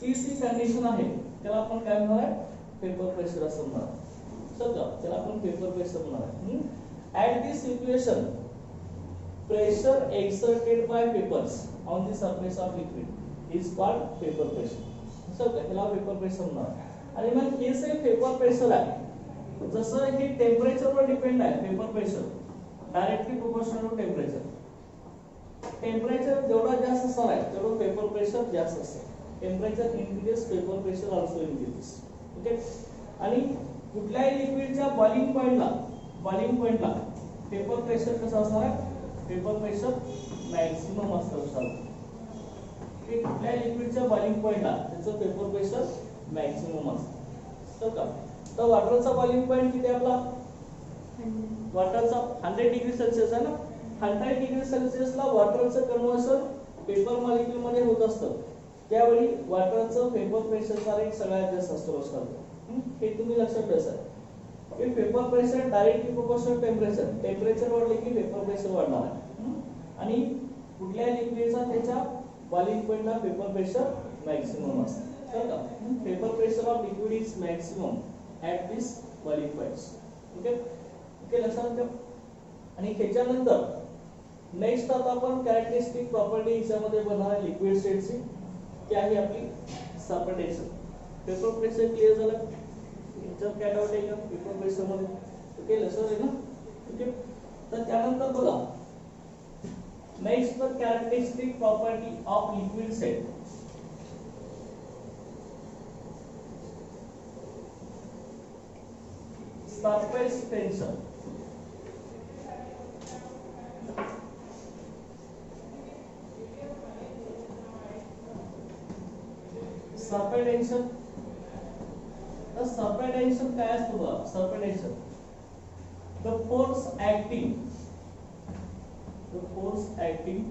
तिसरी कंडिशन आहे त्याला आपण काय म्हणणार आहे पेपर प्रेशर असं म्हणणार चल का त्याला आपण पेपर प्रेशर म्हणणार आहे at this situation pressure exerted by papers on the surface of liquid is called paper pressure. Sir त्याला पेपर प्रेशर म्हणतात आणि मग हे जे पेपर प्रेशर आहे जसं हे टेम्परेचर वर डिपेंड आहे vapour pressure directly proportional to temperature जेवढा जास्त असणार आहे तेवढं पेपर प्रेशर जास्त असतं temperature increases vapour pressure also increases okay आणि कुठल्याही लिक्विडच्या बॉइलिंग पॉइंटला पेपर प्रेशर कसं असणार आहे पेपर प्रेशर मॅक्सिमम असतं की कुठल्या लिक्विडच्या बॉइलिंग पॉइंटला त्याचं पेपर प्रेशर मॅक्सिमम असतं का तर वॉटरचा बॉइलिंग पॉइंट किती आपला वॉटरचा 100 डिग्री सेल्सिअस आहे ना 100 डिग्री सेल्सिअसला वॉटरचं कन्वर्शन पेपर मॉलिक्यूल मध्ये होत असतं त्यावेळी वॉटरचं पेपर प्रेशरचा रेट सगळ्यात जास्त असतो लक्षात हे तुम्ही लक्षात ठेवा की paper pressure directly proportional temperature वाढले की पेपर प्रेशर वाढणार आहे आणि कुठल्या लिक्विडचा त्याच्या बॉइलिंग पॉइंटला पेपर प्रेशर मॅक्सिमम असतं तर का paper pressure of liquid is maximum at this boiling points okay okay लक्षात ठेवा आणि त्याच्यानंतर नेक्स्ट आता आपण कॅरेक्टरिस्टिक प्रॉपर्टी याच्यामध्ये बनणार आहे लिक्विड स्टेटची ती आहे आपली सपरेशन पेपर प्रेशर क्लियर झालं याच्यात काय डाऊट आहे का पेपर प्रेशर मध्ये ओके लक्षात आहे ना ओके तर त्यानंतर बघा next the characteristic property of liquid state surface tension surface tension the surface tension काय असतो बघा surface tension the force acting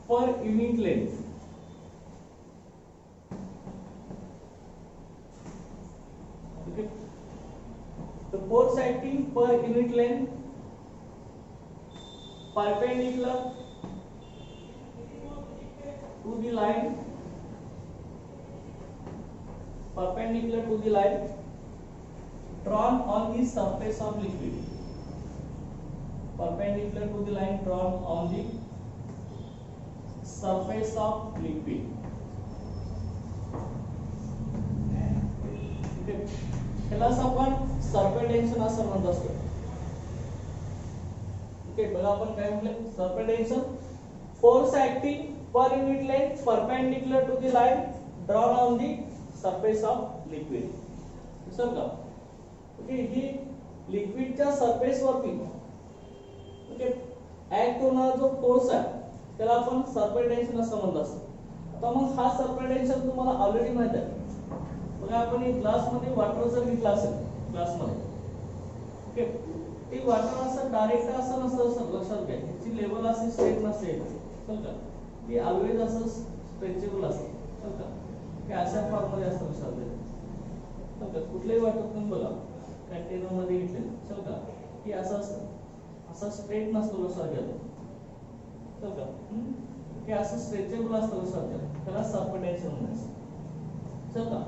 per unit length okay the force acting per unit length perpendicular to the line drawn on the surface of liquid perpendicular to the line drawn on the surface of liquid okay ह्यालाच आपण सरपेटेन्शन असं म्हणत असतो. Okay, बघा आपण काय म्हटलं, surface tension force acting per unit length perpendicular to the line drawn on the surface of liquid. दिसलं का? ओके, ही लिक्विडच्या सरफेस वरती ओके ऍक्ट होणारा जो फोर्स आहे त्याला आपण सरपेटेन्शन असं म्हणत असतो. आता मग हा सरपेटेन्शन तुम्हाला ऑलरेडी माहित आहे. बघा आपण एक ग्लास मध्ये वॉटर जर घेतला असेल ग्लास मध्ये ओके, ते वॉटर असं डायरेक्ट असं नसतं सर, लक्षात घ्या. ह्याची लेवल अशी स्ट्रेट नसते, चल का, ती ऑलवेज असं स्ट्रेचेबल असते, चल का, हे अशा फॉर्म मध्ये असतं, लक्षात घ्या. चल का, कुठल्याही वॉटर तुम्ही बघा कंटेनर मध्ये घेतले, चल का, की असं असतं, असं स्ट्रेट नसतो, लक्षात घ्या. चल का, हे असं स्ट्रेचेबल असतं, लक्षात घ्या. त्याला सरपेटेन्शन म्हणायचं. चल का,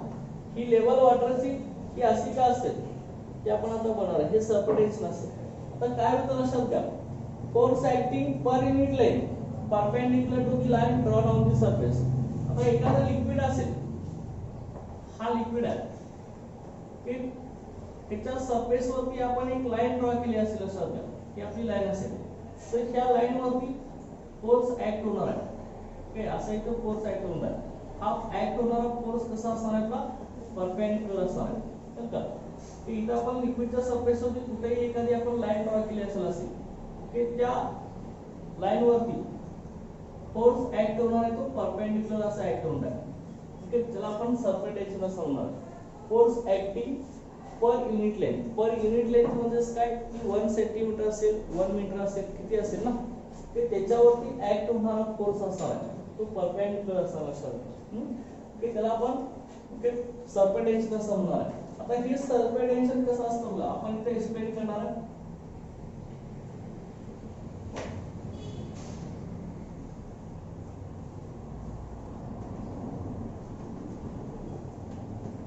ही लेवल वॉटरची ही अशी का असते ते आपण आता बनवणार आहे. हे सरपेटेन्शन असते. आता काय होतं लक्षात घ्या, force acting per unit length perpendicular to the line drawn on the surface. आता एखादा लिक्विड असेल, हा लिक्विड आहे, ठीक, त्याच्या सरफेस वरती आपण एक लाईन ड्रॉ केली असेल, लक्षात घ्या, ही आपली लाईन असेल, तर ह्या लाईन वरती फोर्स ऍक्ट होणार आहे. ओके, असा इथं फोर्स ऍक्ट होणार आहे. हा ऍक्ट होणारा फोर्स कसा असणार आहे आपला, परपेंडिक्युलर असणार आहे, ठीक का. इथं आपण लिक्विडच्या सरफेस वरती कुठेही एखादी आपण लाईन ड्रॉ केली असेल की त्या लाईन वरती फोर्स ऍक्ट होणार आहे, तो परपेंडिक्युलर असा ऍक्ट होणार आहे. ओके, ज्याला आपण सरपेटेन्शन असं म्हणणार. Force acting per unit length. पर युनिट लेंथ म्हणजे काय की 1 सेंटीमीटर असेल, 1 मीटर असेल, किती असेल ना, ते त्याच्यावरती ऍक्ट होणारा फोर्स असणार आहे, तो परपेंडिक्युलर असणार असणार. ओके, त्याला आपण ओके सरपेटेन्शन असं म्हणणार आहे. आता हे सरपेटेन्शन कसं असतं बघा, आपण इथे एक्सप्लेन करणार आहे.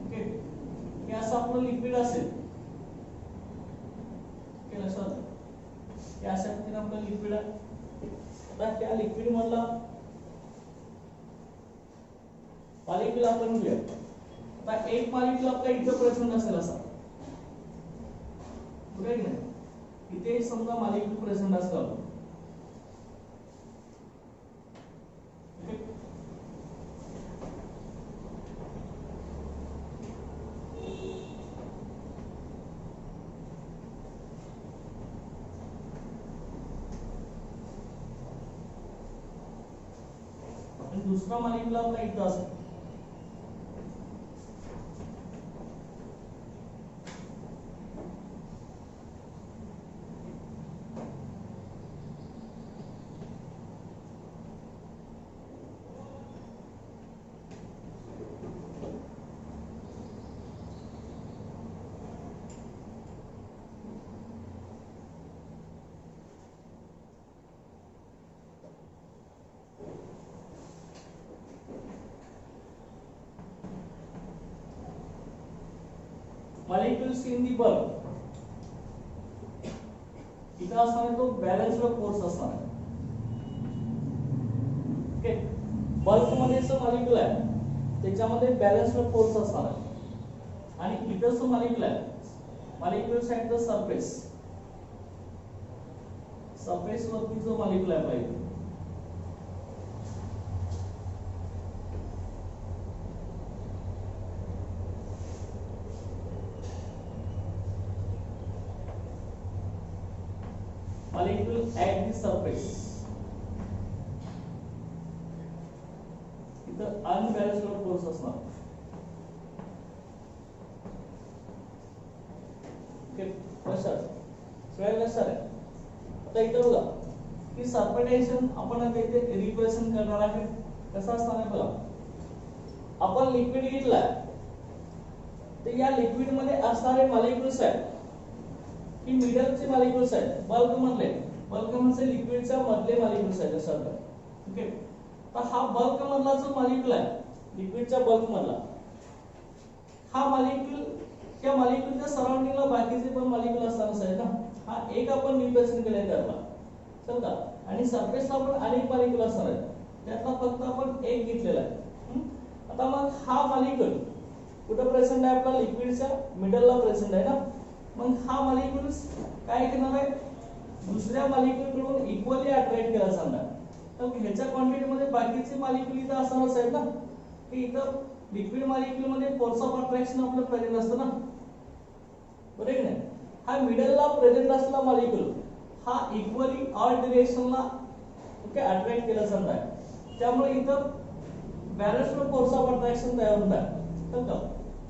ओके, हे असं आपलं लिक्विड असेल, हे लक्षात, हे अशा पद्धतीने आपलं लिक्विड आहे. आता त्या लिक्विड मधला मॉलिक्यूल आपण घेऊया. आता एक मॉलिक्यूल आपला इथं प्रेझेंट असेल असा, बरोबर की नाही, इथे समजा मॉलिक्यूल प्रेझेंट असला, आणि दुसरा मॉलिक्यूल आपला इथं असेल. molecules in the bulk, इथं असणार आहे तो बॅलन्स्ड फोर्स असणार आहे. ओके, बल्क मध्ये जो मॉलिक्यूल आहे त्याच्यामध्ये बॅलन्स्ड फोर्स असणार आहे. आणि इथं जो मॉलिक्यूल आहे, molecules at the surface, surface वरती जो मॉलिक्यूल आहे पाहिजे, molecule at the surface, इथं अनबॅलन्स्ड फोर्स असणार. ओके, लक्षात सगळ्या लक्षात आहे. आता इथं बघा की सरपेटेन्शन आपण आता इथे रिप्रेझेंट करणार आहे. कसं असणार आहे बघा, आपण लिक्विड घेतलाय तर या लिक्विड मध्ये असणारे मॉलिक्यूल्स आहेत की मिडलचे मॉलिक्यूल्स आहेत, बल्क मधले, बल्क म्हणजे लिक्विडच्या मधले मॉलिक्यूल्स आहेत असं. ओके, तर हा बल्क मधला जो मॉलिक्यूल आहे, लिक्विडच्या बल्क मधला हा मॉलिक्यूल, त्या मॉलिक्यूलच्या सराउंडिंगला बाकीचे पण मॉलिक्यूल असतात आहे ना. हा एक आपण रिप्रेझेंट केलाय त्याला, चल का, आणि सरफेसला पण अनेक मॉलिक्यूल असणार आहेत, त्यातला फक्त आपण एक घेतलेला आहे. आता मग हा मॉलिक्यूल कुठं प्रेझेंट आहे आपला लिक्विडच्या मिडलला प्रेझेंट आहे ना. मग हा मॉलिक्युल्स काय करणार आहे, दुसऱ्या मॉलिक्युल कडून इक्वली अट्रॅक्ट केला जाणार. तर ह्याच्या क्वांटिटी मध्ये बाकीचे मॉलिक्युल इथं असणारच आहेत ना, की इथं लिक्विड मॉलिक्युल मध्ये फोर्स ऑफ अट्रॅक्शन आपलं प्रेझेंट असतं ना, बरोबर आहे ना. हा मिडलला प्रेझेंट असलेला मॉलिक्युल हा इक्वली ऑल डिरेक्शनला ओके अट्रॅक्ट केला जाणार आहे. त्यामुळे इथं बॅलन्स्ड फोर्स ऑफ अट्रॅक्शन तयार होत आहे. तर का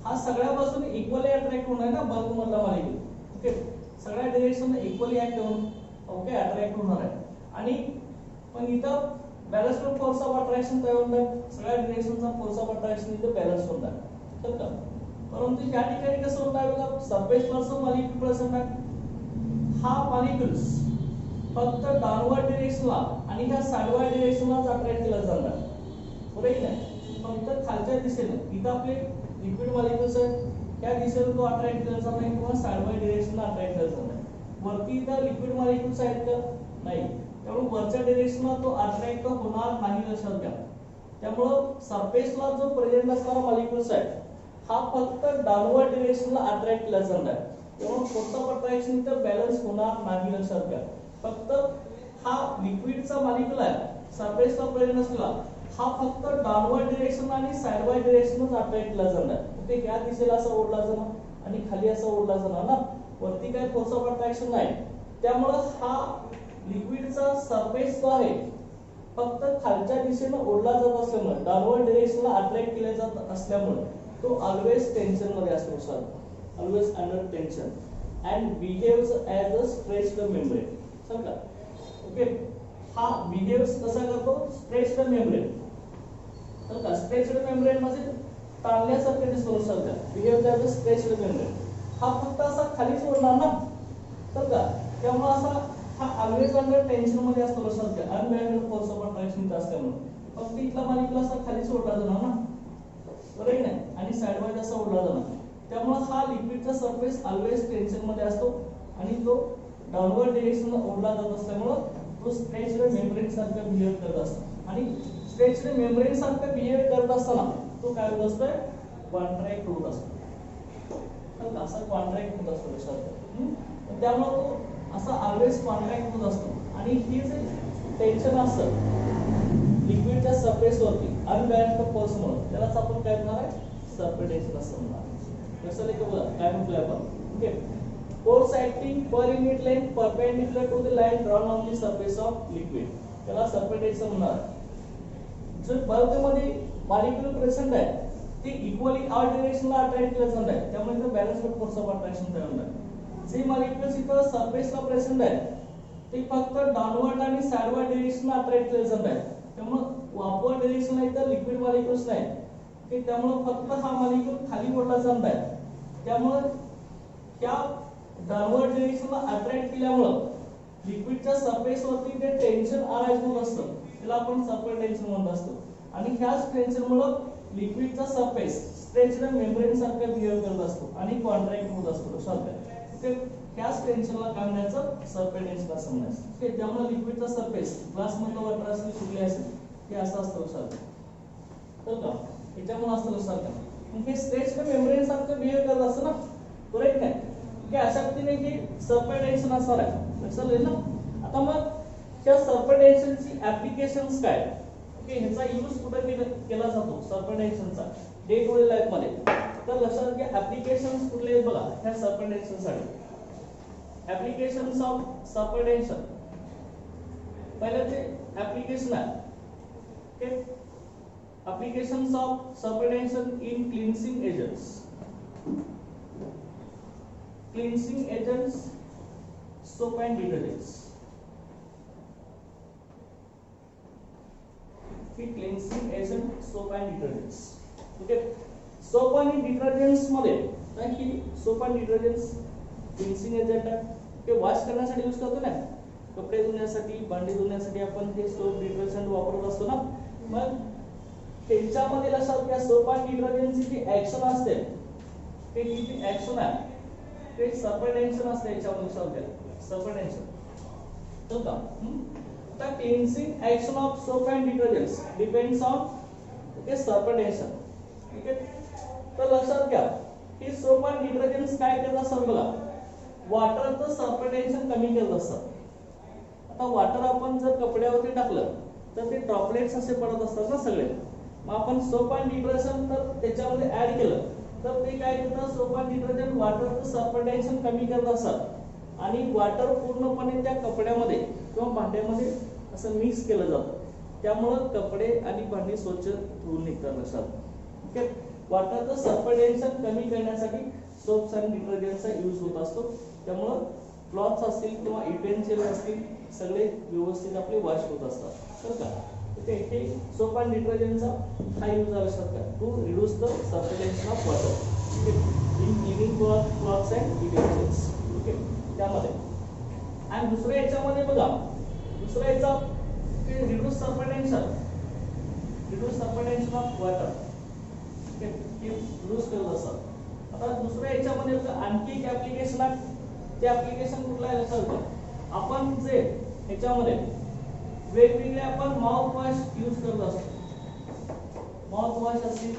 हा सगळ्या बाजूने इक्वली अट्रॅक्ट होणार आहे ना बल्क मधला मॉलिक्युल. ओके, सगळ्या डायरेक्शनला इक्वली ऍक्ट होऊन ओके अट्रॅक्ट होणार आहे. आणि पण इथं बॅलन्स्ड फोर्स ऑफ अट्रॅक्शन तयार होत आहे, सगळ्या डायरेक्शनचा फोर्स ऑफ अट्रॅक्शन इथं बॅलन्स होत आहे. तर का परंतु या ठिकाणी कसं होत आहे बघा, सरफेसला जो मॉलिक्युल प्रेझेंट आहे हा मॉलिक्युल्स फक्त डाऊनवर्ड डायरेक्शनला आणि ह्या साइडवर्ड डायरेक्शनलाच अट्रॅक्ट केला जाणार, बरोबर आहे ना. फक्त खालच्या दिशेने इथं आपले लिक्विड मॉलिक्युल्स आहेत, त्या दिशेने तो अट्रॅक्ट केला जाणार किंवा साइडवर्ड डायरेक्शनला अट्रॅक्ट केला जाणार. वरती इथं लिक्विड मॉलिक्युल्स आहेत का, नाही, त्यामुळे वरच्या डायरेक्शनला तो अट्रॅक्ट होणार नाही लक्षात घ्या. त्यामुळे सरफेसला जो प्रेझेंट असणारा मॉलिक्युल्स आहे हा फक्त डाऊनवर्ड डायरेक्शनला अट्रॅक्ट केला जाणार. त्यामुळे फोर्स ऑफ अट्रॅक्शन इथं बॅलन्स होणार नाही लक्षात घ्या. फक्त हा लिक्विडचा मॉलिक्युल आहे सरफेसला प्रेझेंट असलेला हा फक्त डाऊनवर्ड डायरेक्शन आणि साइडवर्ड डायरेक्शनच अट्रॅक्ट केला जाणार. ते या दिशेला असा ओढला जाणार आणि खाली असा ओढला जाणार ना, वरती काय फोर्स ऑफ अट्रॅक्शन नाही. त्यामुळे हा लिक्विडचा सरफेस जो आहे फक्त खालच्या दिशेने ओढला जात असल्यामुळे डाऊनवर्ड डायरेक्शनला अट्रॅक्ट केला जात असल्यामुळे तो ऑलवेज टेन्शन मध्ये असतो sir, always under tension and behaves as a stretched membrane. समजा ओके, हा बिहेव्स कसा करतो, स्ट्रेच्ड मेम्ब्रेन. तर का स्ट्रेच्ड मेम्ब्रेन म्हणजे ताणल्यासारखे दिसतो सर, का behaves as a stretched membrane. हा फक्त असा खालीच ओढणार ना, तर का त्यामुळे असा हा ऑलवेज अंडर टेन्शन मध्ये असतो लक्षात घ्या. अनबॅलन्स्ड फोर्स ऑफ अट्रॅक्शन असल्यामुळे फक्त इथला मॉलिक्युल असा खालीच ओढला जाणार ना, बरोबर आहे ना, आणि साइडवाइज असा ओढला जाणार. त्यामुळे हा लिक्विडचा सरफेस ऑलवेज टेन्शन मध्ये असतो आणि तो डाऊनवर्ड डायरेक्शनला ओढला जात असल्यामुळे तो स्ट्रेच्ड मेम्ब्रेन सारखा बिहेव करत असतो. आणि स्ट्रेच्ड मेम्ब्रेन सारखा बिहेव करत असताना तो काय होत असतोय, कॉन्ट्रॅक्ट होत असतो. तर असा कॉन्ट्रॅक्ट होत असतो लक्षात. त्यामुळे तो असा ऑलवेज कॉन्ट्रॅक्ट होत असतो. आणि ही जे टेन्शन असतं लिक्विडच्या सरफेसवरती अनबॅलन्स्ड फोर्स म्हणून त्यालाच आपण काय म्हणणार आहे, सरफेस असं म्हणणार. कसं लेखा बघा काय म्हटलंय आपण, okay, force acting per unit length perpendicular to the line drawn on the surface of liquid, त्याला सरफेस म्हणणार. जो बल्क मध्ये मॉलिक्युल प्रेझेंट आहे ते इक्वली ऑल डायरेक्शनला अट्रॅक्ट केलं जाणार आहे, त्यामुळे इथं बॅलन्स्ड फोर्स ऑफ अट्रॅक्शन तयार होणार. जे मॉलिक्युल्स इथं सरफेसला प्रेझेंट आहे ते फक्त डाऊनवर्ड आणि साइडवर्ड डायरेक्शनला अट्रॅक्ट केलं जाणार आहे. त्यामुळे अपवर्ड डायरेक्शनला इथं लिक्विड मॉलिक्युल्स नाही, की त्यामुळे फक्त हा मॉलिक्युल खाली ओढला जाणार आहे. त्यामुळे त्या डाऊनवर्ड डायरेक्शनला अट्रॅक्ट केल्यामुळे लिक्विडच्या सरफेसवरती ते टेन्शन अराइज होत असतं, त्याला आपण सरफेस टेन्शन म्हणत असतो. आणि ह्याच टेन्शनमुळे लिक्विडचा सरफेस स्ट्रेच्ड मेम्ब्रेन सारखा बिहेव करत असतो आणि कॉन्ट्रॅक्ट होत असतो लक्षात. ह्याच टेन्शनला काय म्हणायचं, सरफेस टेन्शन असं म्हणायचं. त्यामुळे लिक्विडचा सरफेस ग्लास मधलं वॉटर असेल सुटले असेल हे असं असतं लक्षात. तर का याच्यामुळे असतं लक्षात. हे स्ट्रेच्ड मेम्ब्रेन सारखं बिहेव करत असतं ना, बरोबर नाही, की अशा पद्धतीने हे सरफेस टेन्शन असणार आहे लक्षात येईल ना. आता मग त्या सरफेस टेन्शनची ऍप्लिकेशन्स काय, ओके, ह्याचा यूज कुठे केला जातो सरफेस टेन्शनचा डे टू डे लाईफ मध्ये. तर लक्षात घ्या ऍप्लिकेशन्स कुठले आहेत बघा ह्या सरफेस टेन्शनसाठी. ऍप्लिकेशन्स ऑफ सरफेस टेन्शन, पहिलं ते ऍप्लिकेशन आहे, okay, applications of surface tension in cleansing agents. Cleansing agents, soap and detergents. Cleansing agent, soap and detergents. Okay. Soap and detergents मध्ये की soap and detergents cleansing agent आहे. ते wash करण्यासाठी use करतो ना, कपडे धुण्यासाठी, भांडी धुण्यासाठी आपण हे सोप डिटर्जंट वापरत असतो ना. मग त्यांच्यामध्ये लक्षात घ्या सोप आणि डिटर्जंटची जी ऍक्शन असते ते किती ऍक्शन आहे ते सरफेस टेन्शन असते याच्यामध्ये लक्षात घ्या, सरफेस टेन्शन. तो का the cleansing action of soap and detergents depends on okay surface tension. Okay, तर लक्षात घ्या की सोप आणि डिटर्जंट्स काय करत असतात बघा, वॉटरचं सरफेस कमी करत असतात. आता वॉटर आपण जर कपड्यावरती टाकलं तर ते ड्रॉपलेट्स असे पडत असतात ना सगळे. मग आपण सोप आणि डिटर्जंट तर त्याच्यामध्ये ऍड केलं तर ते काय करतात, सोप आणि डिटर्जंट वॉटरचं सरफेस कमी करत असतात आणि वॉटर पूर्णपणे त्या कपड्यामध्ये किंवा भांड्यामध्ये असं मिक्स केलं जातं. त्यामुळं कपडे आणि भांडी स्वच्छ धुवून निघतात नसतात. ओके, वॉटरचं सरफेस कमी करण्यासाठी सोप्स आणि डिटर्जंटचा यूज होत असतो. त्यामुळं क्लॉथ्स असतील किंवा युटेन्सिल्स असतील सगळे व्यवस्थित आपले वॉश होत असतात. बरं का, ओके, हे सोप आणि डिटर्जंटचा हा यूज आहे लक्षात घ्या, to reduce the surface of water in cleaning clothes and utensils. Okay, त्यामध्ये आणि दुसऱ्या याच्यामध्ये बघा, दुसऱ्या याचा reduce surface of water reduce करत असतात. आता दुसऱ्या याच्यामध्ये आणखी एक ऍप्लिकेशन आहे. ते ऍप्लिकेशन कुठलं आहे लक्षात घ्या, आपण जे ह्याच्यामध्ये वेगवेगळे आपण माउथ वॉश यूज करत असतो. माउथ वॉश असतील,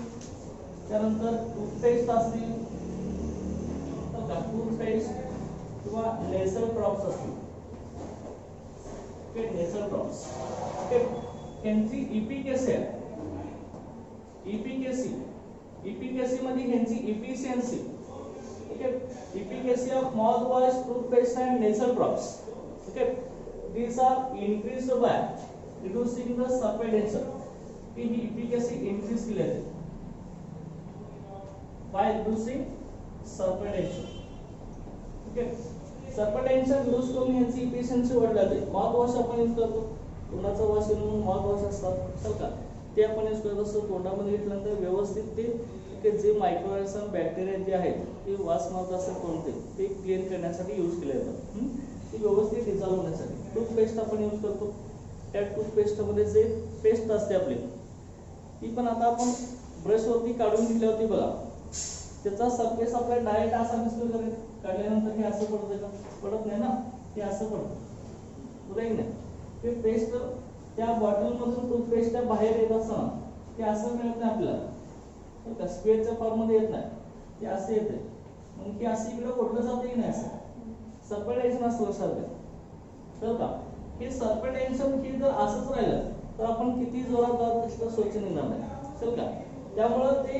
त्यानंतर टूथपेस्ट असतील, टूथपेस्ट किंवा नेसल ड्रॉप्स असतील. ओके, नेसल ड्रॉप्स. ओके, ह्यांची इफिकेसी आहे, इफिकेसी मध्ये ह्यांची efficiency. Okay, efficacy of mouthwash, toothpaste and nasal drops. Okay, these are increased by reducing the surface. He efficacy increase केली जाते by reducing surface. Okay, surface use करून ह्यांची efficiency वाढली जाते. माउथवॉश आपण यूज करतो, तोंडाचा वास येऊन माउथवॉश असतात, चल का ते आपण यूज करत असतो. तोंडामध्ये घेतल्यानंतर व्यवस्थित ते जे मायक्रोऑर्गॅनिझम बॅक्टेरिया जे आहेत ते वास मारत असतात कोणते ते क्लीन करण्यासाठी यूज केले जातात. ते व्यवस्थित डिझॉल्व होण्यासाठी. टूथपेस्ट आपण यूज करतो, त्या टूथपेस्टमध्ये जे पेस्ट असते आपली ती पण आता आपण ब्रशवरती काढून घेतल्यावरती बघा त्याचा सरफेस आपला डायरेक्ट असा दिसतो का, काढल्यानंतर हे असं पडतं का, पडत नाही ना, ते असं पडतं, बरोबर नाही. ते पेस्ट त्या बॉटलमधून टूथपेस्ट बाहेर येत असताना ते असं मिळत नाही आपल्याला, स्क्वेअरच्या फॉर्म मध्ये येत नाही, ते असे येते. मग ते असं इकडे ओढलं जातं की नाही, असं सरफेस असतं लक्षात. तर का हे सरफेस हे जर असंच राहिलं तर आपण किती जोरात स्वच्छ निघणार नाही, चल का. त्यामुळं ते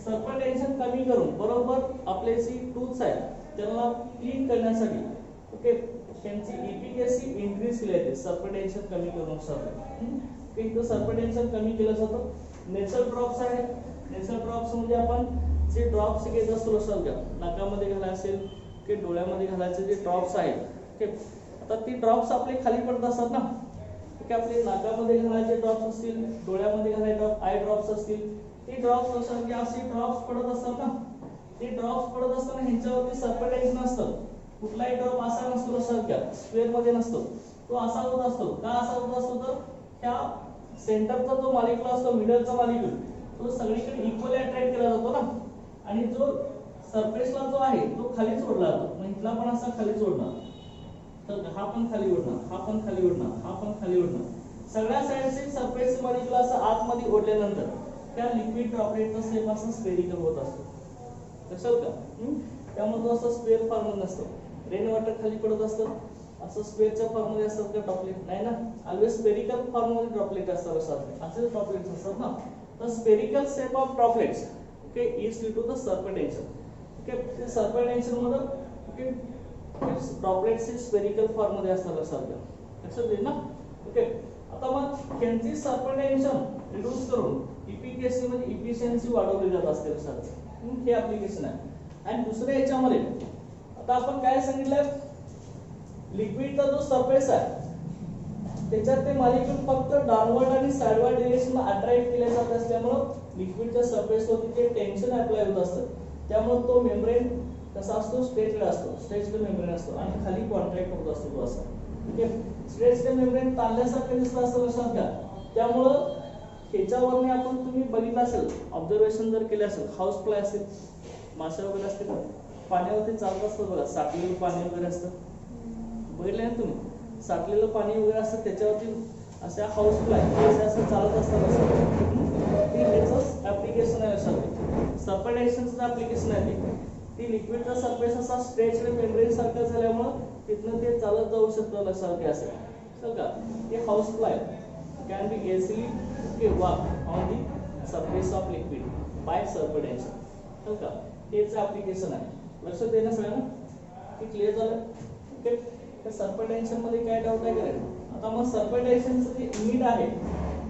सरफेस कमी करून बरोबर आपले जी टूथ्स आहेत त्यांना क्लीन करण्यासाठी ओके त्यांची इफिकेसी इन्क्रीज केली जाते सरफेस कमी करून. सरफेस कमी केलं जातं. नेसल ड्रॉप्स आहेत, नेसल ड्रॉप्स म्हणजे आपण जे ड्रॉप्स घेत असतो लक्षात घ्या, नाकामध्ये घालायचे असेल की डोळ्यामध्ये घालायचे जे ड्रॉप्स आहेत. आता ती ड्रॉप्स आपले खाली पडत असतात ना, की आपले नाकामध्ये घालायचे ड्रॉप्स असतील, डोळ्यामध्ये घालायचे ड्रॉप आय ड्रॉप्स असतील, ते ड्रॉप्स लक्षात घ्या असे ड्रॉप्स पडत असतात ना. ते ड्रॉप्स पडत असताना ह्यांच्यावरती सरफेस नसतं, कुठलाही ड्रॉप असा नसतो लक्षात घ्या, स्क्वेअर मध्ये नसतो, तो असा होत असतो. का असा होत असतो तर त्या सेंटरचा जो मॉलिक्यूल असतो, मिडलचा मॉलिक्यूल, तो सगळीकडे इक्वली अट्रॅक्ट केला जातो ना, आणि जो सरफेसला जो आहे तो खालीच ओढला जातो. मग इथला पण असा खालीच ओढणार, तर हा पण खाली ओढणार, हा पण खाली ओढणार, हा पण खाली ओढणार. सगळ्या साइडचे सरफेस मॉलिक्यूल असं आतमध्ये ओढल्यानंतर त्या लिक्विड ड्रॉपलेटचा शेप असा स्फेरिकल होत असतो, लक्षात का. त्यामुळे तो असं स्क्वेअर फॉर्म नसतो. रेन वॉटर खाली पडत असतं, असं स्क्वेअरच्या फॉर्म मध्ये असतात का ड्रॉपलेट, नाही ना, ऑलवेज स्फेरिकल फॉर्म मध्ये ड्रॉपलेट असतात लक्षात. असे ड्रॉपलेट्स असतात ना. तर spherical shape of droplets okay is due to the surface. Okay, ते सरफेस मध्ये ओके ड्रॉपलेट्स हे स्फेरिकल फॉर्म मध्ये असतात लक्षात घ्या ना. ओके, आता मग त्यांची सरफेस रिड्यूस करून इफिकेसी म्हणजे इफिशियन्सी वाढवली जात असते लक्षात. हे ऍप्लिकेशन आहे. आणि दुसऱ्या याच्यामध्ये आता आपण काय सांगितलं, लिक्विडचा जो सरफेस आहे त्याच्यात ते मॉलिक्यूल फक्त डाउनवर्ड आणि साइडवर्ड डायरेक्शन अट्रॅक्ट केले जात असल्यामुळे लिक्विडच्या सरफेस वरती ते टेन्शन अप्लाय होत असतं. त्यामुळे तो मेम्ब्रेन कसा असतो, स्ट्रेच्ड असतो, स्ट्रेच्ड मेम्ब्रेन असतो आणि खाली कॉन्ट्रॅक्ट होत असतो तो असा. ओके, स्ट्रेच्ड मेम्ब्रेन ताणल्यासारखं दिसतं असं लक्षात घ्या. त्यामुळं ह्याच्यावरने आपण तुम्ही बघितलं असेल, ऑब्झर्वेशन जर केले असेल, हाऊस फ्लाय असेल, मासे वगैरे असते ना पाण्यावरती चालत असतं बघा, साठलेलं पाणी वगैरे असतं, बघितलं ना तुम्ही, साठलेलं पाणी वगैरे असतं त्याच्यावरती अशा हाऊसफ्लाय असं चालत असताना ती याचंच ऍप्लिकेशन आहे. लक्षात सर्पेंटेशनचं ऍप्लिकेशन आहे ती लिक्विडचा सरफेस असा स्ट्रेच मेम्ब्रेन सारखा झाल्यामुळं तिथनं ते चालत जाऊ शकतं. लक्षात घ्या असं चल का हे housefly can be easily walk on the surface of liquid by surface tension. चल का हेच ऍप्लिकेशन आहे. लक्षात देणं सगळ्यांना की क्लिअर झालं. ओके तर सर्पेंटेशन मध्ये काय डाऊट आहे का? आता मग सर्पेंटेशनचं जे युनिट आहे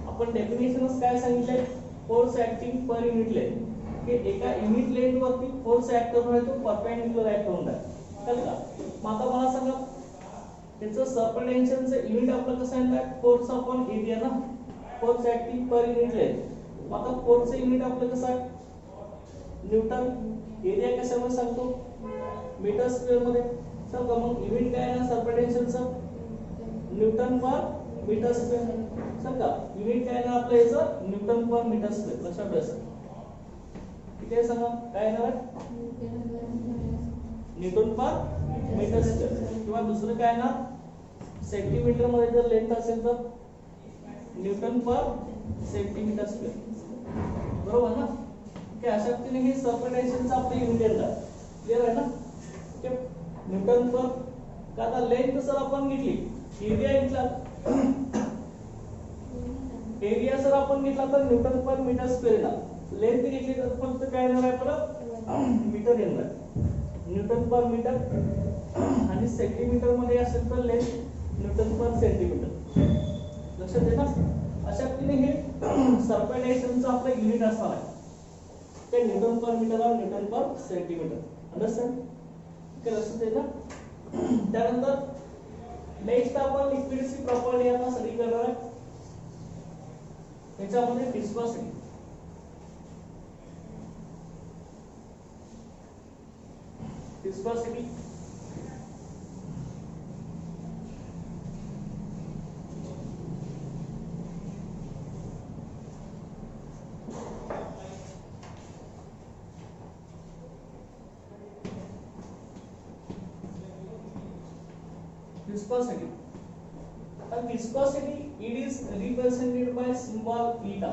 आपण डेफिनेशनच काय सांगितलंय force acting per unit length की एका युनिट लेंथ वरती फोर्स ऍक्ट करून तो परपेंडिक्युलर ऍक्ट होऊन आहे. कळलं का? मग आता मला सांगा त्याचं सर्पेंटेशनचं युनिट आपलं कसं आहे फोर्स अपॉन एरिया ना force acting per unit length. मग आता फोर्सचं युनिट आपलं कसं आहे न्यूटन. एरिया कशामध्ये सांगतो मीटर स्क्वेअर मध्ये. चल का मग युनिट काय आहे ना सर्पेंटेशनचं न्यूटन पर मीटर स्क्वेअर. चल का युनिट काय आहे ना आपलं याचं न्यूटन पर मीटर स्क्वेअर. लक्षात ठेवायचं ठीक आहे. सांगा काय येणार न्यूटन पर मीटर स्क्वेअर किंवा दुसरं काय ना सेंटीमीटर मध्ये जर लेंथ असेल तर न्यूटन पर सेंटीमीटर स्क्वेअर. बरोबर ना की अशा पद्धतीने हे सर्पेंटेशनचं आपलं युनिट येणार. क्लिअर आहे ना ओके न्यूटन पर का आता लेंथ जर आपण घेतली एरिया घेतला एरिया जर आपण घेतला तर न्यूटन पर मीटर स्क्वेअर येणार. लेंथ घेतली तर फक्त काय येणार आहे परत मीटर येणार न्यूटन पर मीटर आणि सेंटीमीटर मध्ये असेल तर लेंथ न्यूटन पर सेंटीमीटर. लक्षात दे ना अशा पद्धतीने हे सर्पेंटेशनचं आपलं युनिट असणार आहे ते न्यूटन पर मीटर और Newton per centimetre. Understand okay लक्षात दे ना. त्यानंतर नेक्स्ट आपण लिक्विडची प्रॉपर्टी आता स्टडी करणार आहे त्याच्यामध्ये viscosity. Viscosity viscosity. And viscosity it is represented by symbol eta.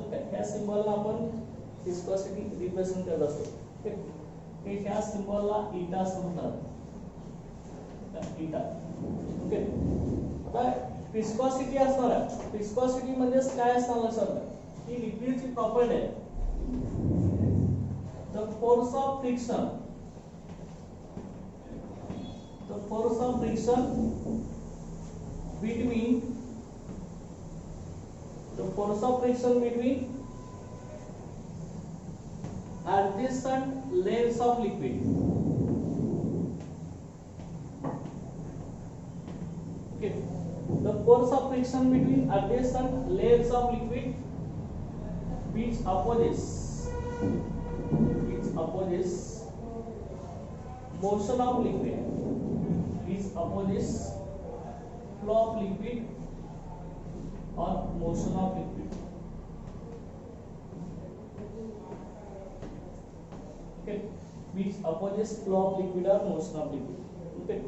Okay, ह्या सिम्बॉलला आपण viscosity रिप्रेझेंट करत असतो. ओके ह्या सिम्बॉलला eta असं म्हणतात. eta ओके आता viscosity असणार आहे. viscosity म्हणजे काय असणार लक्षात ही लिक्विडची प्रॉपर्टी आहे. the force of friction between adjacent layers of liquid. Okay, the force of friction between adjacent layers of liquid which opposes motion of liquid. Opposes flow of liquid or motion of liquid. Okay, which opposes flow of liquid or motion of liquid. Okay,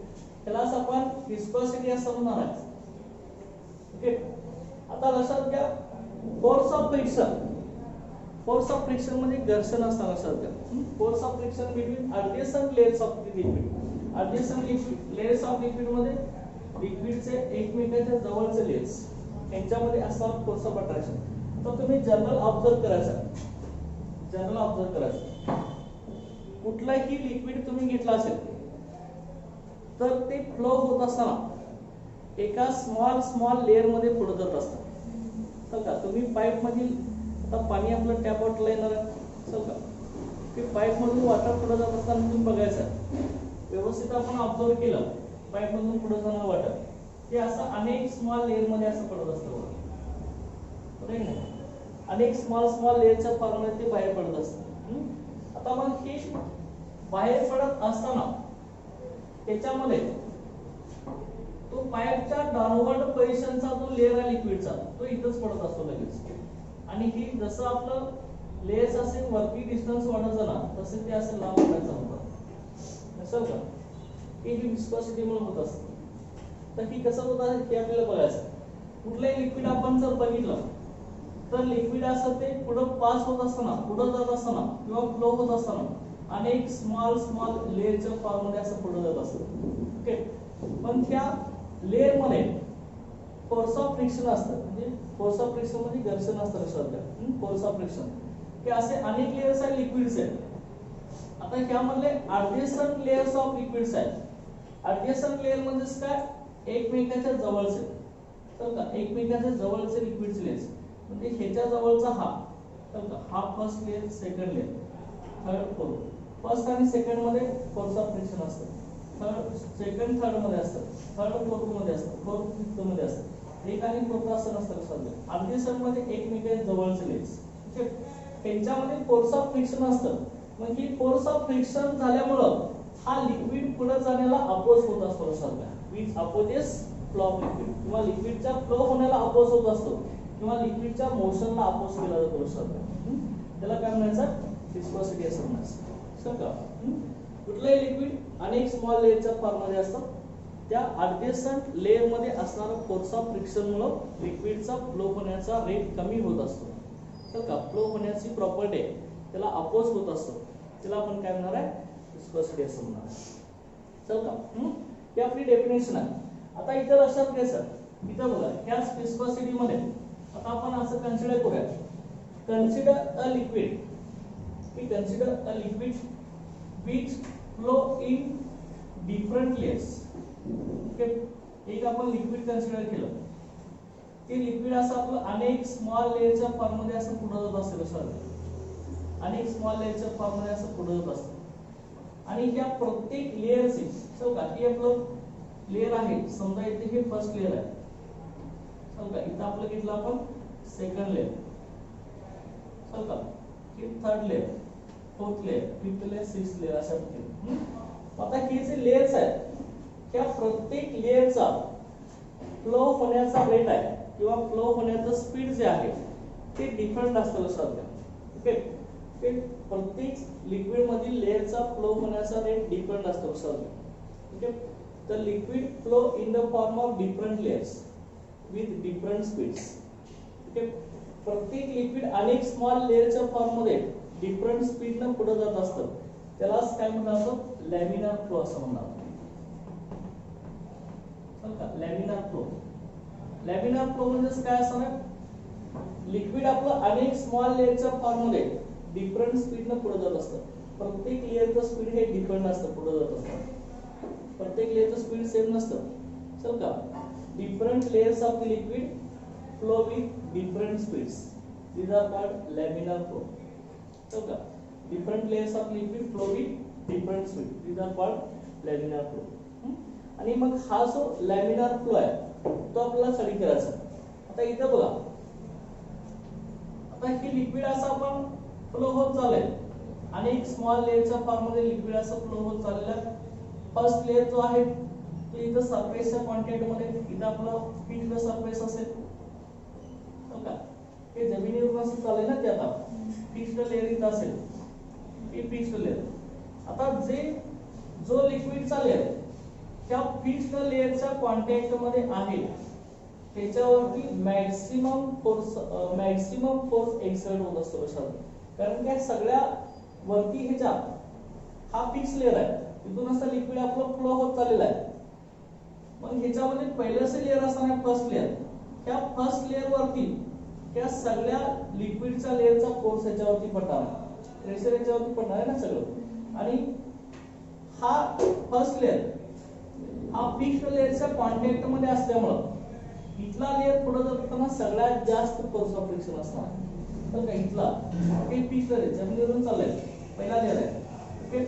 त्यालाच आपण viscosity असं म्हणणार आहे. Okay आता लक्षात घ्या force of friction म्हणजे घर्षण असतं. लक्षात घ्या force of friction between adjacent layers of the liquid. Adjacent layers of liquid मध्ये लिक्विडचे एकमेकांच्या जवळचे लेयर्स यांच्यामध्ये असणार फोर्स ऑफ अट्रॅक्शन. तर तुम्ही जनरल ऑब्झर्व करायचं कुठलाही लिक्विड तुम्ही घेतला असेल तर ते फ्लो होत असताना एका स्मॉल लेयर मध्ये पुढे जात असतं. चल का तुम्ही पाईप मधील आता पाणी आपलं टॅप आउटला येणार आहे. चल का ते पाईप मधून वॉटर पुढे जात असताना तुम्ही बघायचं व्यवस्थित आपण ऑब्झर्व केलं पाईप मधून पुढे जाणार वॉटर ते असं अनेक स्मॉल लेयर मध्ये असं पडत असतं. बरोबर नाही अनेक स्मॉल लेयरच्या फॉर्ममध्ये ते बाहेर पडत असतं. आता मग हे बाहेर पडत असताना त्याच्यामध्ये तो पाईपच्या डाउनवर्ड पोझिशनचा जो लेयर आहे लिक्विडचा तो इथंच पडत असतो लगेच. आणि ही जसं आपलं लेयर्स असे वरती डिस्टन्स वाढत जाणार तसे ते असं लांब वाढत जातात. असं का हे विस्कोसिटी मुळे होत असतं. तर ही कसं होत आहे हे आपल्याला बघायचं. लिक्विड आपण जर बघितलं तर लिक्विड असं ते पुढं पास होत असताना, पुढं जात असताना किंवा फ्लो होत असताना अनेक स्मॉल लेअरच्या फॉर्म मध्ये असं पुढे जात असतं. ओके, पण त्या लेअर मध्ये फोर्स ऑफ फ्रिक्शन असतं. म्हणजे फोर्स ऑफ फ्रिक्शन म्हणजे घर्षण असतं लक्षात घ्या. फोर्स ऑफ फ्रिक्शन हे असे अनेक लेयर्स आहेत लिक्विड्स आहेत. आता ह्यामधले ऍडजस्टंट लेयर्स ऑफ लिक्विड्स आहेत. ऍडजस्टंट लेयर म्हणजे काय, एकमेकांच्या जवळचे, तर का एकमेकांच्या जवळचे लिक्विड्स लेयर्स. म्हणजे ह्याच्या जवळचा हा, तर का हा first layer, second layer, third, fourth. First आणि सेकंड मध्ये फोर्स ऑफ फ्रिक्शन असतं. सेकंड थर्ड मध्ये असतं, थर्ड फोर्थ मध्ये असतं, फोर्थ फिफ्थ मध्ये असतं. एक आणि फोर्थ असं नसतं लक्षात. ऍडजस्टंट मध्ये एकमेकांच्या जवळचे लेयर्स. त्यांच्यामध्ये फोर्स ऑफ फ्रिक्शन असतं. मग ही फोर्स ऑफ फ्रिक्शन झाल्यामुळं हा लिक्विड पुढे जाण्याला अपोज होत असतो लक्षात. Which opposes flow of liquid, किंवा लिक्विडचा फ्लो होण्याला अपोज होत असतो, किंवा लिक्विडच्या मोशनला अपोज केला जातो लक्षात. त्याला काय म्हणायचं, विस्कोसिटी असं म्हणायचं. कुठलंही लिक्विड अनेक स्मॉल लेयरच्या फॉर्म मध्ये असतं. त्या ऍडजस्टंट लेयर मध्ये असणारा फोर्स ऑफ फ्रिक्शन मुळे लिक्विडचा फ्लो होण्याचा रेट कमी होत असतो. तर का फ्लो होण्याची प्रॉपर्टी त्याला अपोज होत असतो. त्याला आपण काय म्हणणार आहे, विस्कोसिटी असं म्हणणार. चल का, ही आपली डेफिनेशन आहे. आता इथं लक्षात घ्यायचं, इथं बघा ह्या विस्कोसिटी मध्ये आता आपण असं कन्सिडर करूया. Consider a liquid, we consider a liquid which flow in different layers. Okay, एक आपण लिक्विड कन्सिडर केलं. ते लिक्विड असं आपलं अनेक स्मॉल लेयरच्या फॉर्म मध्ये असं पुढे जात असेल सर. अनेक स्मॉल लेयरच्या फॉर्म मध्ये असं पुढे जात असतं. आणि ह्या प्रत्येक लेयरचे समजा हे आपलं लेयर आहे, समजा इथे हे फर्स्ट लेयर आहे, समजा इथं आपलं घेतलं आपण सेकंड लेयर, समजा हे third layer, fourth layer, fifth layer, sixth layer अशा प्रकारे. आता हे जे लेयर्स आहेत त्या प्रत्येक लेयरचा फ्लो होण्याचा रेट आहे किंवा फ्लो होण्याचं स्पीड जे आहे ते डिफरंट असतं लक्षात घ्या. ओके, ते प्रत्येक लिक्विड मधील लेयरचा फ्लो होण्याचा रेट डिफरंट असतो लक्षात घ्या. Okay, the liquid flow in the form of different layers with different speeds. Okay, प्रत्येक लिक्विड अनेक स्मॉल लेयरच्या फॉर्म मध्ये डिफरंट स्पीड न पुढे जात असतं. त्यालाच काय म्हणतात, लॅमिनार फ्लो असं म्हणतात. Laminar flow. लॅमिनार फ्लो म्हणजे काय असणार, लिक्विड आपलं अनेक स्मॉल लेयरच्या फॉर्म मध्ये डिफरंट स्पीड न पुढे जात असतं. प्रत्येक लेयरचं स्पीड हे डिफरंट असतं, पुढे जात असतं. प्रत्येक लेयरचं स्पीड सेम नसतं. चल का, different layers of the liquid flow with different speeds, these are called laminar flow. चल का, different layers of liquid flow with different speed, these are called laminar flow. आणि मग हा जो लॅमिनार फ्लो आहे तो आपल्याला स्टडी करायचा. आता इथं बघा, आता ही लिक्विड असं आपण फ्लो होत चाललंय, अनेक स्मॉल लेयरच्या फॉर्म मध्ये लिक्विड असं फ्लो होत चाललेलं आहे. फर्स्ट लेयर जो आहे तो इथं सरफेसच्या कॉन्टॅक्ट मध्ये, इथं आपलं फिक्स्ड सरफेस असेल, बघा हे जमिनीवर असं चाललंय ना, ते आता फिक्स्ड लेयर इथं असेल, ही फिक्स्ड लेयर. आता जो लिक्विडचा लेयर त्या फिक्स्ड लेयरच्या कॉन्टॅक्ट मध्ये आहे त्याच्यावरती मॅक्सिमम फोर्स एक्सर्ट होत असतो लक्षात. कारण काय, सगळ्या वरती ह्याच्या हा फिक्स लेयर आहे, इथून असं लिक्विड आपलं फ्लो होत चाललेला आहे. मग ह्याच्यामध्ये पहिल्याचं लेयर असणार फर्स्ट लेयर. त्या फर्स्ट लेयर वरती त्या सगळ्या लिक्विडच्या लेयरचा फोर्स याच्यावरती पडणार, प्रेशर याच्यावरती पडणार आहे ना सगळं. आणि हा फर्स्ट लेयर हा फिक्स्ड लेयरच्या कॉन्टॅक्ट मध्ये असल्यामुळे इथला लेयर पुढे जाताना सगळ्यात जास्त फोर्स ऑफ फ्रिक्शन असणार. तर काय, इथला हे फिक्स्ड लेयर जमिनीवरून चाललंय, पहिला लेयर आहे. ओके,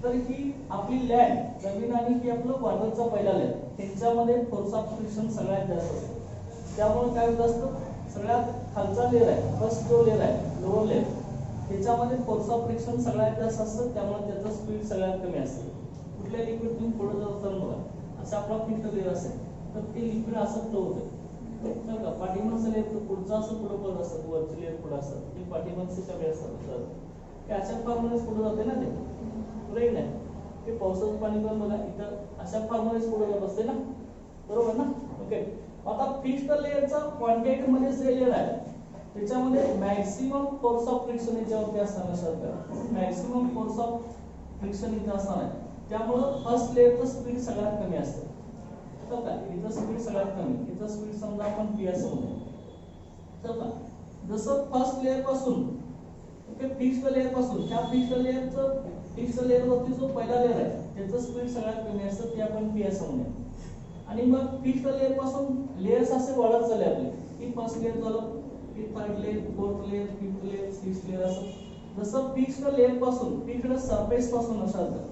तर ही आपली लँड, जमीन, आणि ही आपलं वॉटरचा पहिला लेयर, त्यांच्यामध्ये फोर्स ऑफ फ्रिक्शन सगळ्यात जास्त असतो. त्यामुळे काय होत असतं, सगळ्यात खालचा लेयर आहे, फर्स्ट जो लेयर आहे, लोअर लेयर, त्याच्यामध्ये फोर्स ऑफ फ्रिक्शन सगळ्यात जास्त असतं. त्यामुळे त्याचं स्पीड सगळ्यात कमी असते. कुठल्या लिक्विड तुम्ही पुढे जात असताना बघा, असं आपला फिक्स्ड लेयर असेल तर ते लिक्विड असं फ्लो होतं. तर का पाठीमागचं लेयर पुढचं असं पुढे पडत असतात, वरची लेयर पुढे असतात, ते पाठीमागचे कमी असतात. ते अशा फॉर्ममध्येच पुढे जाते ना, ते पुढे नाही. ते पावसाचं पाणी पण बघा इथं अशा फॉर्ममध्येच पुढे जात असते ना, बरोबर ना. ओके, आता फिक्स्ड लेअरचा क्वांटिटी मध्ये जे लेअर आहे त्याच्यामध्ये मॅक्सिमम फोर्स ऑफ फ्रिक्शन याच्यावरती असणार sir, maximum force of friction इथे असणार आहे. त्यामुळे फर्स्ट लेअरचं स्पीड सगळ्यात कमी असतं. तर का इथं स्पीड सगळ्यात कमी, इथं स्पीड समजा आपण p असं म्हणू. तर का जसं फर्स्ट लेअर पासून ओके फिक्स्ड लेअर पासून त्या फिक्स्ड लेअर वरती जो पहिला लेअर आहे त्याचं स्पीड सगळ्यात कमी असतं, ते आपण p असं म्हणूया. आणि मग फिक्स्ड लेअर पासून लेयर्स असे वाढत चालले आपले, की फर्स्ट लेअर झालं, की third layer, fourth layer, fifth layer, sixth layer असं. जसं फिक्स्ड लेअर पासून फिक्स्ड सरफेस पासून असाल तर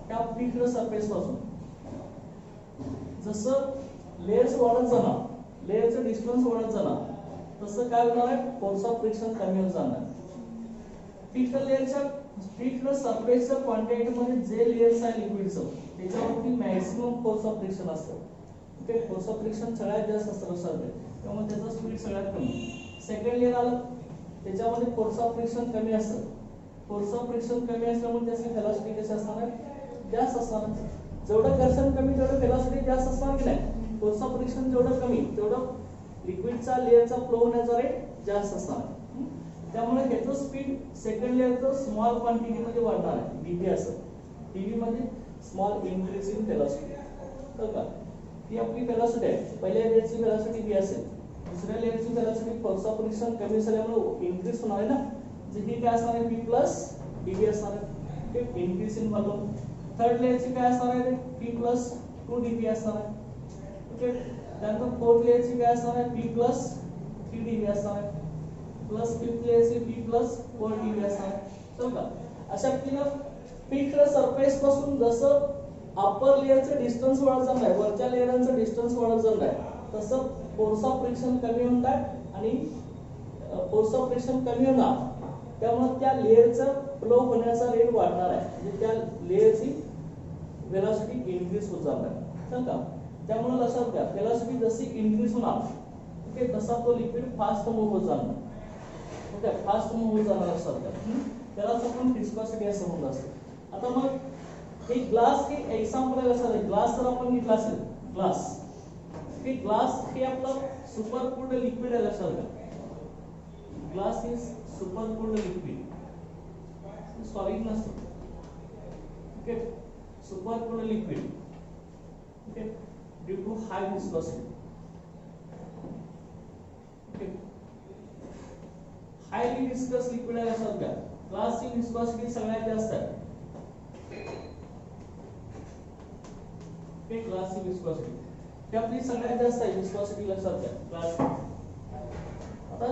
त्या फिक्स्ड सरफेस पासून जसं लेयर्स वाढत जाणार, लेयरचं डिस्टन्स वाढत जाणार, तसं काय होणार आहे, फोर्स ऑफ फ्रिक्शन कमी होत जाणार. फिक्स्ड सरफेसच्या क्वांटिटी मध्ये जे लेयर्स आहे लिक्विडचं त्याच्यावरती मॅक्सिमम फोर्स ऑफ फ्रिक्शन असतं. ओके फोर्स ऑफ फ्रिक्शन सगळ्यात जास्त असतं सरफेस, त्यामुळे त्याचा स्पीड सगळ्यात कमी. सेकंड लेअर आलं त्याच्यामध्ये फोर्स ऑफ फ्रिक्शन कमी असतं. फोर्स ऑफ फ्रिक्शन कमी असल्यामुळे त्याची व्हेलॉसिटी कशी असणार आहे, जास्त असणार. जेवढं घर्षण कमी तेवढं व्हेलॉसिटी जास्त असणार की नाही. फोर्स ऑफ फ्रिक्शन जेवढं कमी तेवढं लिक्विडचा लेअरचा फ्लो होण्याचा रेट जास्त असणार. त्यामुळे ह्याचं स्पीड सेकंड लेअरचं स्मॉल क्वांटिटी मध्ये वाढणार आहे, dv असं. dv मध्ये स्मॉल इन्क्रीज इन व्हेलॉसिटी. तर का ती आपली व्हेलॉसिटी आहे. पहिल्या लेअरची व्हेलॉसिटी v असेल, दुसऱ्या लेअरची व्हेलॉसिटी फोर्स ऑफ फ्रिक्शन कमी झाल्यामुळे इन्क्रीज होणार आहे ना, जे ही काय असणार आहे p प्लस dv असणार आहे, ते इन्क्रीज इन व्हॉल्यूम. थर्ड लेअरची काय असणार आहे, p प्लस 2dv असणार आहे. ओके त्यानंतर फोर्थ लेअरची काय असणार आहे, p प्लस 3dv असणार आहे, प्लस फिफ्थ लेअरची p प्लस 4dv असणार आहे. चल का अशा पद्धतीने फिक्स्ड सरफेस पासून जसं अपर लेअरचं डिस्टन्स वाढत जाणार आहे, वरच्या लेअरांचं डिस्टन्स वाढत जाणार आहे, तसं फोर्स ऑफ फ्रिक्शन कमी होणार आणि फोर्स ऑफ फ्रिक्शन कमी होणार, त्यामुळे त्या लेअरचा फ्लो होण्याचा रेट वाढणार आहे, म्हणजे त्या लेअरची व्हेलॉसिटी इन्क्रीज होत जाणार आहे. चल का त्यामुळे लक्षात घ्या, व्हेलॉसिटी जशी इन्क्रीज होणार ओके तसा तो लिक्विड फास्ट मूव्ह होत जाणार. ओके फास्ट मूव्ह होत जाणार लक्षात घ्या. त्यालाच आपण व्हिस्कोसिटी असं म्हणत असतो. आता मग हे ग्लास हे एक्झाम्पल आहे लक्षात घ्या. ग्लास तर आपण घेतला असेल, ग्लास हे ग्लास हे आपलं सुपर कूल्ड लिक्विड आहे लक्षात घ्या. Glass is super cooled liquid, solid नसतो. Okay super cooled liquid okay due to high viscosity. Okay highly viscous liquid आहे लक्षात घ्या. ग्लासची विस्कोसिटी सगळ्यात जास्त आहे. ओके ग्लासची विस्कोसिटी ही आपली सगळ्यात जास्त आहे, विस्कोसिटी लक्षात घ्या ग्लास. आता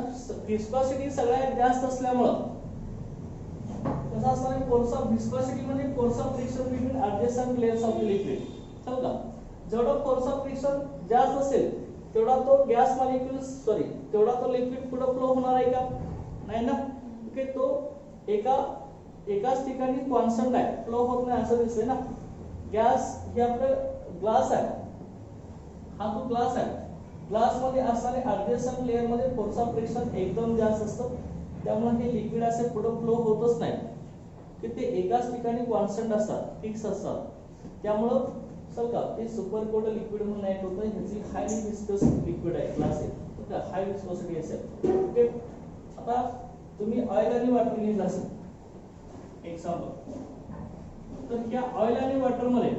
विस्कोसिटी सगळ्यात जास्त असल्यामुळं कसं असणार आहे, फोर्स ऑफ विस्कोसिटी म्हणजे force of friction between adjacent layers of liquid. समजा जेवढा फोर्स ऑफ फ्रिक्शन जास्त असेल तेवढा तो गॅस मॉलिक्युल्स तेवढा तो लिक्विड पुढे फ्लो होणार आहे का, नाही ना. ओके तो एकाच ठिकाणी कॉन्स्टंट आहे, फ्लो होत नाही असं दिसतंय ना. गॅस हे आपलं ग्लास आहे, हा तो ग्लास आहे. ग्लास मध्ये असणारे ऍडजसंट लेयर मध्ये फोर्स ऑफ फ्रिक्शन एकदम जास्त असतं, त्यामुळे हे लिक्विड असे पुढे फ्लो होतच नाही, की ते एकाच ठिकाणी कॉन्स्टंट असतात, फिक्स असतात. त्यामुळं चल का ते सुपर कोल्ड लिक्विड म्हणून ऍक्ट होतं. ह्याची हायली विस्कस लिक्विड आहे, ग्लास आहे. ओके हाय विस्कोसिटी असेल. ओके आता तुम्ही ऑइल आणि वॉटर घेतला असेल एक्झाम्पल, तर ह्या ऑइल आणि वॉटर मध्ये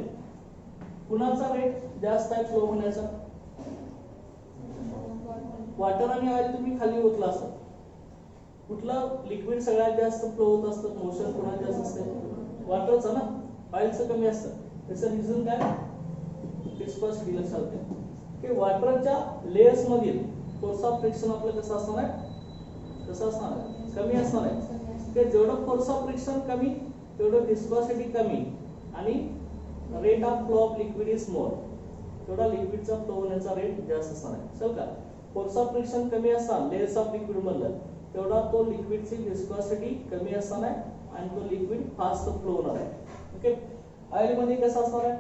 कुणाचा रेट जास्त आहे फ्लो होण्याचा, वॉटर आणि ऑइल तुम्ही खाली ओतला असाल, कुठलं लिक्विड सगळ्यात जास्त फ्लो होत असतं, मोशन कुणाचं जास्त असतं, वॉटरचं ना, ऑइलचं कमी असतं. त्याचं रिझन काय, विस्कोसिटी लक्षात घ्या. की वॉटरच्या लेयर्स मधील फोर्स ऑफ फ्रिक्शन आपलं कसं असणार आहे, कसं असणार आहे, कमी असणार आहे. की जेवढं फोर्स ऑफ फ्रिक्शन कमी तेवढं विस्कोसिटी कमी आणि rate of flow of liquid is more, तेवढा लिक्विडचा फ्लो होण्याचा रेट जास्त असणार आहे. चल का फोर्स ऑफ फ्रिक्शन कमी असणार लेयर्स ऑफ लिक्विड मधलं, तेवढा तो लिक्विडची विस्कोसिटी कमी असणार आहे आणि तो लिक्विड फास्ट फ्लो होणार आहे. ओके ऑइल मध्ये कसं असणार आहे,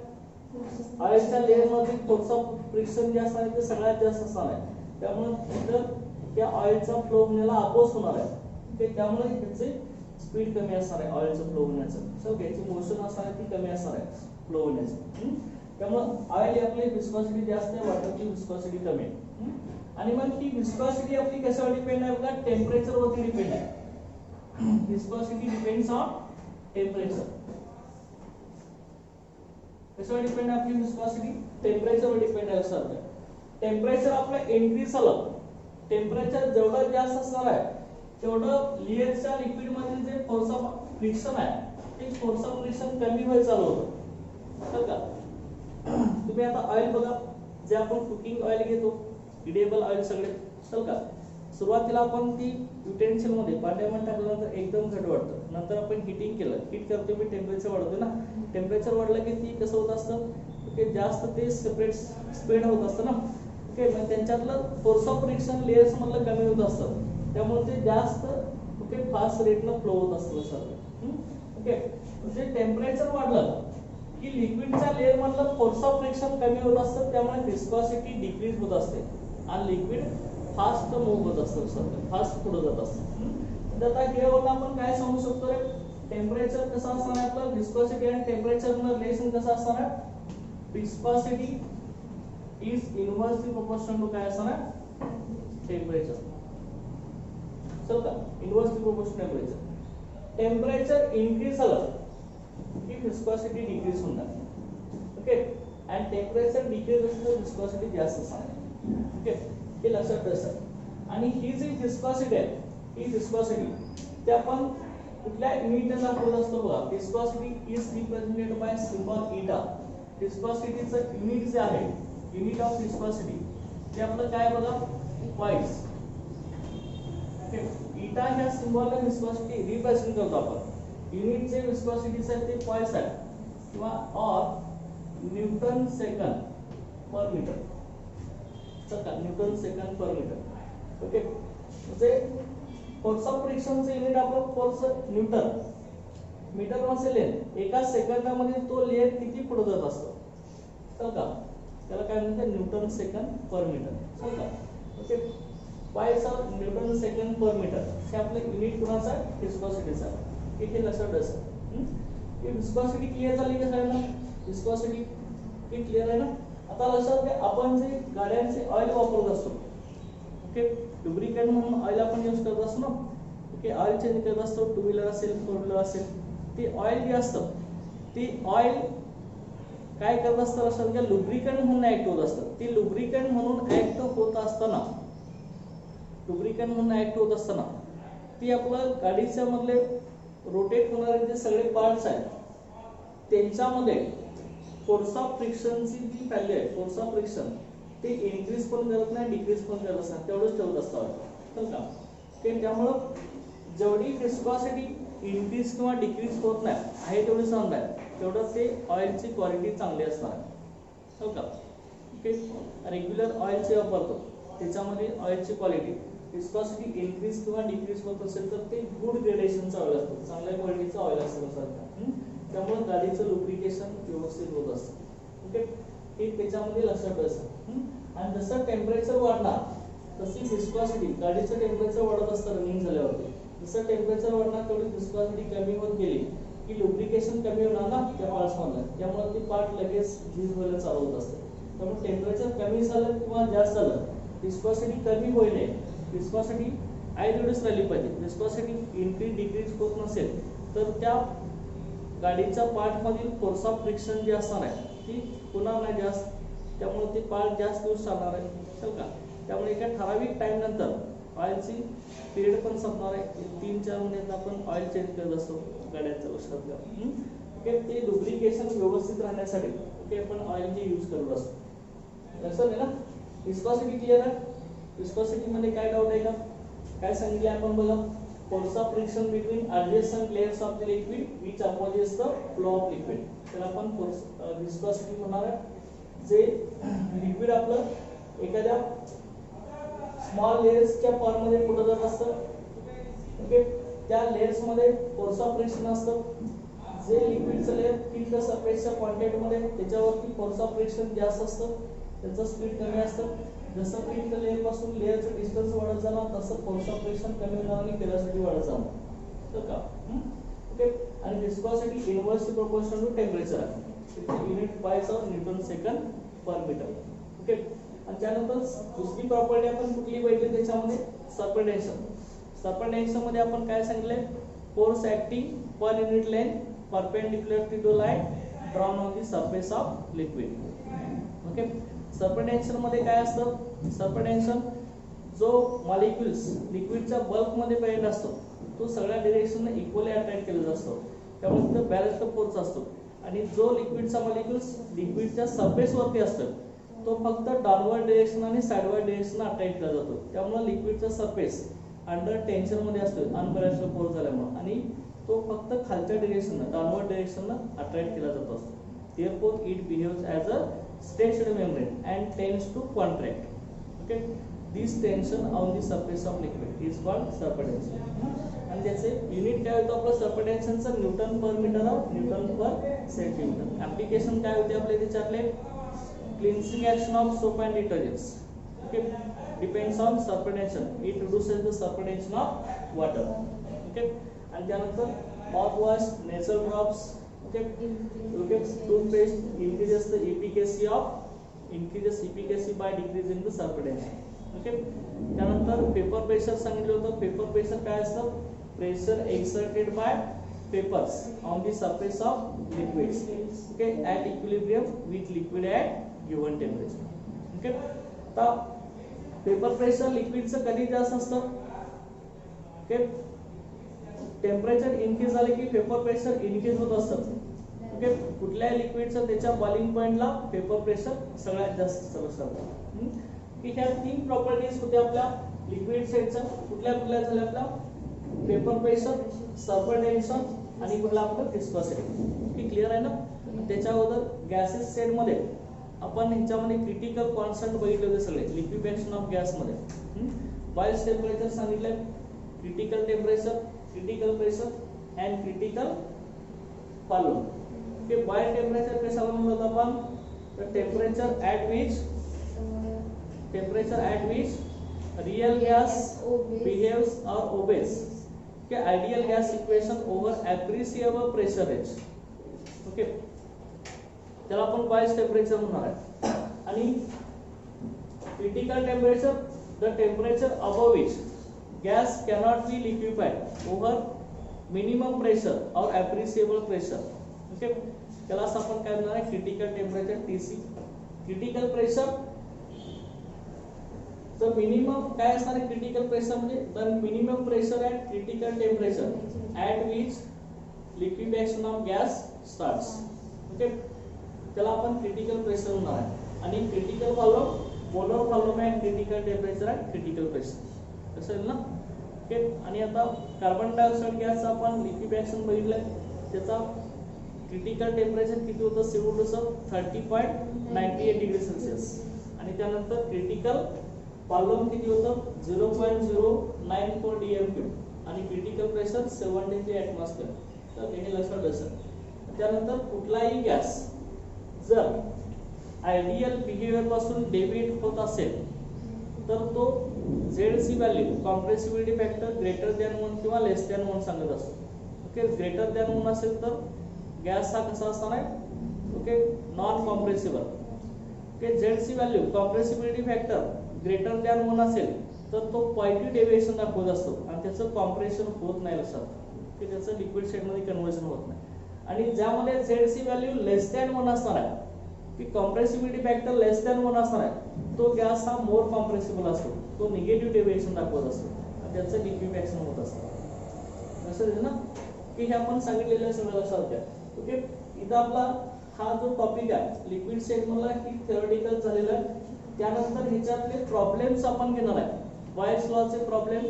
ऑइलच्या लेयर मध्ये फोर्स ऑफ फ्रिक्शन जे असणार आहे ते सगळ्यात जास्त असणार आहे, त्यामुळे तिथं त्या ऑइलचा फ्लो होण्याला अपोज होणार आहे. ओके त्यामुळे ह्याचे स्पीड कमी असणार आहे ऑइलचं फ्लो होण्याचं. सो ह्याची मोशन असणार आहे ती कमी असणार आहे फ्लो होण्याचं. त्यामुळे ऑइल आपली विस्कॉसिटी जास्त आहे, वॉटरची विस्कॉसिटी कमी आहे. आणि मग ही विस्कॉसिटी आपली कशावर डिपेंड आहे बघा, टेम्परेचर वरती डिपेंड आहे. Viscosity depends on temperature. कशावर डिपेंड आहे आपली विस्कॉसिटी? टेम्परेचरवर डिपेंड आहे. सर टेम्परेचर आपलं इन्क्रीज झालं, टेम्परेचर जेवढं जास्त असणार आहे तेवढं लेयरच्या लिक्विड मध्ये जे फोर्स ऑफ फ्रिक्शन आहे ते फोर्स ऑफ फ्रिक्शन कमी व्हायला चालू होतं. तर का तुम्ही आता ऑइल बघा, जे आपण कुकिंग ऑइल घेतो, इडिएबल ऑइल सगळे, चल का सुरुवातीला आपण ती युटेन्सिल मध्ये पाण्यामध्ये टाकल्यानंतर एकदम घट वाटतं. नंतर आपण हिटिंग केलं, हीट करतो मी, टेम्परेचर वाढवतो ना, टेम्परेचर वाढलं की ती कसं होत असतं, ओके, जास्त ते सेपरेट स्प्रेड होत असतं ना, ओके. मग त्यांच्यातलं फोर्स ऑफ फ्रिक्शन लेयर्स मधलं कमी होत असतं, त्यामुळे ते जास्त ओके फास्ट रेटनं फ्लो होत असतं सर. ओके, म्हणजे टेम्परेचर वाढलं की लिक्विडच्या लेयर मधलं फोर्स ऑफ फ्रिक्शन कमी होत असतं, त्यामुळे विस्कॉसिटी डिक्रीज होत असते आणि लिक्विड फास्ट मूव्ह होत असतं सर, फास्ट पुढे जात असतं. आता हेवरून आपण काय सांगू शकतो रे, टेम्परेचर कसं असणार आहे आपलं, विस्कॉसिटी आणि टेम्परेचरचं रिलेशन कसं असणार आहे, viscosity is inversely proportional to काय असणार आहे, टेम्परेचर. चल का inversely proportional temperature. Temperature increase झालं की विस्कॉसिटी डिक्रीज होणार, ओके. आणि टेम्परेचर डिक्रीज असेल तर विस्कॉसिटी जास्त असणार, ओके. हे लक्षात ठेवा. आणि ही जी विस्कॉसिटी आहे, ही विस्कॉसिटी ते आपण कुठल्या युनिटने दाखवत असतो बघा. Viscosity is represented by symbol इटा. विस्कॉसिटीचं युनिट जे आहे, युनिट ऑफ विस्कॉसिटी ते आपलं काय बघा, पॉइंट्स. ओके, इटा ह्या सिम्बॉलला विस्कॉसिटी रिप्रेझेंट करतो आपण. युनिट जे विस्कॉसिटीचं आहे ते पॉइंट्स आहे किंवा or newton second per metre. चला newton second per metre, okay. म्हणजे फोर्स ऑफ फ्रिक्शनचे युनिट आपलं फोर्स न्यूटन, मीटर मध्ये लेंथ, एका सेकंदामध्ये तो लेयर किती पुढे जात असतो, चल का त्याला काय म्हणतात, न्यूटन सेकंड पर मीटर. चल का, okay. Points of newton second per metre हे आपलं युनिट कोणाचा आहे, विस्कॉसिटीचा. हे लक्षात ठेवा. ही विस्कॉसिटी क्लिअर झाली का सगळ्यांना? विस्कॉसिटी ही क्लिअर आहे ना? आता लक्षात घ्या, आपण जे गाड्यांचे ऑइल वापरत असतो, ओके, लुब्रिकंट म्हणून ऑइल आपण यूज करत असतो ना, ओके. ऑइल चेंज करत असतो, टू व्हीलर असेल, फोर व्हीलर असेल, ते ऑइल जे असतं ते ऑइल काय करत असतं लक्षात घ्या, लुब्रिकंट म्हणून ऍक्ट होत असतं. ते लुब्रिकंट म्हणून ऍक्ट होत असताना, लुब्रिकंट म्हणून ऍक्ट होत असताना ती आपलं गाडीच्या मधले रोटेट होणारे जे सगळे पार्ट्स आहेत त्यांच्यामध्ये फोर्स ऑफ फ्रिक्शनची जी व्हॅल्यू आहे, फोर्स ऑफ फ्रिक्शन ते इन्क्रीज पण करत नाही, डिक्रीज पण करत नाही, तेवढंच ठेवत असतं, तर का ते. त्यामुळं जेवढी विस्कॉसिटी इन्क्रीज किंवा डिक्रीज होत नाही आहे तेवढी सांगत आहे, तेवढं ते ऑइलची क्वालिटी चांगली असणार आहे, हो का. ओके, रेग्युलर ऑइलचे वापरतो त्याच्यामध्ये ऑइलची क्वालिटी विस्कॉसिटी इन्क्रीज किंवा डिक्रीज होत असेल तर ते गुड ग्रेडेशनचा ऑइल असतो, चांगल्या क्वालिटीचा ऑइल असतो सर. त्यामुळे गाडीचं लुब्रिकेशन व्यवस्थित होत असतं, ओके. हे त्याच्यामध्ये लक्षात असतं. आणि जसं टेम्परेचर वाढणार तशी विस्कॉसिटी, गाडीचं टेम्परेचर वाढत असतं रनिंग झाल्यावरती, जसं टेम्परेचर वाढणार तेवढी विस्कॉसिटी कमी होत गेली की लुब्रिकेशन कमी होणार ना त्या पार्ट्स मधलं, त्यामुळे ते पार्ट लगेच झीज व्हायला चालू होत असते. त्यामुळे टेम्परेचर कमी झालं किंवा जास्त झालं, विस्कॉसिटी कमी होईल नये, विस्कॉसिटी आहे तेवढीच राहिली पाहिजे. विस्कॉसिटी इन्क्रीज डिक्रीज होत नसेल तर त्या गाडीच्या पार्ट मधील फोर्स ऑफ फ्रिक्शन जी असणार आहे ती होणार नाही जास्त, त्यामुळे ते पार्ट जास्त दिवस चालणार आहे, चल का. त्यामुळे एका ठराविक टाइम नंतर ऑइलची पिरियड पण संपणार आहे. 3-4 महिन्यात आपण ऑइल चेंज करत असतो गाड्यांच्या, लक्षात घ्या, ओके. ते लुब्रिकेशन व्यवस्थित राहण्यासाठी ओके आपण ऑइलची यूज करत असतो, लक्षात आहे ना. विस्कॉसिटी क्लिअर आहे? विस्कॉसिटी मध्ये काय डाऊट आहे का? काय सांगितले आपण बघा, force of friction between adjacent layers of the liquid which opposes the flow of liquid, त्याला आपण फोर्स विस्कॉसिटी म्हणणार आहे. जे लिक्विड आपलं एखाद्या स्मॉल लेयर्सच्या फॉर्म मध्ये पुढे जात असतं, ओके. त्या लेयर्स मध्ये फोर्स ऑफ फ्रिक्शन असतं. जे लिक्विडचं लेयर थिक सरफेसच्या कॉन्टॅक्ट मध्ये त्याच्यावरती फोर्स ऑफ फ्रिक्शन जास्त असतं, त्याचं स्पीड कमी असतं. जसं थिक लेयर पासून लेयरचं डिस्टन्स वाढत जाणार तसं फोर्स ऑफ फ्रिक्शन कमी होणार आणि वेलोसिटी वाढत जाणार, तर का, ओके. आणि viscosity inversely proportional to temperature आहे. Unit poise of newton second per metre. Okay. आणि त्यानंतर दुसरी प्रॉपर्टी आपण कुठली बघितली त्याच्यामध्ये सर्पंटेन्शन. सर्पंटेन्शन मध्ये आपण काय सांगितलंय, force acting per unit length perpendicular to the line drawn on the surface of liquid. Okay. Surface tension मध्ये काय असतं, सर्पंटेन्शन जो मॉलिक्युल्स लिक्विडच्या बल्क मध्ये प्रेझेंट असतो तो सगळ्या डायरेक्शनने इक्वली अट्रॅक्ट केला असतो, त्यामुळे तिथे बॅलन्स्ड फोर्स असतो. आणि जो लिक्विडचा मॉलिक्युल्स लिक्विडच्या सरफेस वरती असतो तो फक्त डाऊनवर्ड डायरेक्शन आणि साइडवर्ड डायरेक्शन अट्रॅक्ट केला जातो. त्यामुळे लिक्विडचा सरफेस अंडर टेन्शन मध्ये असतो अनबॅलन्स्ड फोर्स झाल्यामुळे, आणि तो फक्त खालच्या डायरेक्शनला डाऊनवर्ड डायरेक्शनला अट्रॅक्ट केला जात असतो. therefore it behaves as a stretched membrane and tends to contract. Okay, this tension on the surface of liquid is called serpentention. आणि त्याचे युनिट काय होतं आपलं सर्पंटेन्शनचं, newton per metre of newton per centimetre. Application काय होते आपले त्याच्यातले, cleansing action of soap and detergents. Okay, depends on surface tension, it reduces the surface tension of water. Okay. आणि त्यानंतर mouthwash, nasal drops. Okay, toothpaste increases efficacy by decreasing the serpentention. Okay. त्यानंतर paper pressure सांगितलं होतं. Paper pressure काय असतं, pressure exerted by papers on the surface of liquids. Okay, at equilibrium with liquid at given temperature. Okay. आता paper pressure लिक्विडचं कधी जास्त असतं, okay, temperature increase झाले की पेपर प्रेशर इनक्रीज होत असतं. ओके. कुठल्याही लिक्विडचं त्याच्या बॉइलिंग पॉइंटला पेपर प्रेशर सगळ्यात जास्त असतं. की ह्या तीन प्रॉपर्टीज होत्या आपल्या लिक्विड सेटच्या. कुठल्या कुठल्या झाल्या आपल्या, पेपर प्रेशर, सर्पंटेन्शन आणि कुठला आपलं विस्कोसिटी. की क्लिअर आहे ना. त्याच्या अगोदर गॅसेस सेट मध्ये आपण ह्याच्यामध्ये क्रिटिकल कॉन्स्टंट बघितले होते सगळे लिक्विफिकेशन ऑफ गॅस मध्ये. बॉइल्स टेम्परेचर सांगितलंय, critical temperature, critical pressure and critical follow. K boil temperature कशाला म्हणतो आपण, तर temperature at which real gas behaves or obeys K ideal gas equation over appreciable pressure range. Okay, त्याला आपण boil temperature म्हणणार आहे. आणि critical temperature, the temperature above which gas cannot be liquefied over minimum pressure or appreciable pressure. Okay, त्याला आपण काय म्हणणार आहे, critical temperature TC. Critical pressure, तर मिनिमम काय असणार आहे क्रिटिकल प्रेशर म्हणजे the minimum pressure at critical temperature at which liquification of gas starts. Okay, त्याला आपण क्रिटिकल प्रेशर म्हणणार आहे. आणि critical volume, polar volume at critical temperature at critical pressure असेल ना. ओके. आणि आता कार्बन डायऑक्साइड गॅसचा आपण लिक्विफिकेशन बघितलंय, त्याचा क्रिटिकल टेम्परेचर किती होतं, CO2 30.98 डिग्री सेल्सिअस. आणि त्यानंतर क्रिटिकल व्हॉल्यूम किती होतं, 0.094 dm3 आणि क्रिटिकल प्रेशर 73 ॲटमॉस्फिअर. तर हे लक्षात असेल. त्यानंतर कुठलाही गॅस जर आयडियल बिहेवियर पासून डेव्हिएट होत असेल तर तो ZC value compressibility factor greater than 1 किंवा लेस दॅन 1 सांगत असतो. ओके, ग्रेटर दॅन 1 असेल तर गॅस हा कसा असणार आहे, okay, non compressible. Okay, ZC value compressibility factor greater than 1 असेल तर तो पॉझिटिव्ह डेव्हिएशन दाखवत असतो आणि त्याचं कॉम्प्रेशन होत नाही लक्षात, की त्याचं लिक्विड स्टेट मध्ये कन्व्हर्जन होत नाही. आणि ज्यामध्ये ZC व्हॅल्यू लेस दॅन 1 असणार आहे, की कॉम्प्रेसिबिलिटी फॅक्टर लेस दॅन 1 असणार आहे, तो गॅस हा मोर कॉम्प्रेसिबल असतो, तो निगेटिव्ह डेव्हिएशन दाखवत असतो आणि त्याचं लिक्विफिकेशन होत असतं. असं ना, की हे आपण सांगितलेलं सगळं लक्षात घ्या. ओके, इथं आपला हा जो टॉपिक आहे लिक्विड स्टेट मधला ही थेओरेटिकल झालेला आहे. त्यानंतर ह्याच्यातले प्रॉब्लेम्स आपण घेणार आहे. बॉयल्स लॉचे प्रॉब्लेम,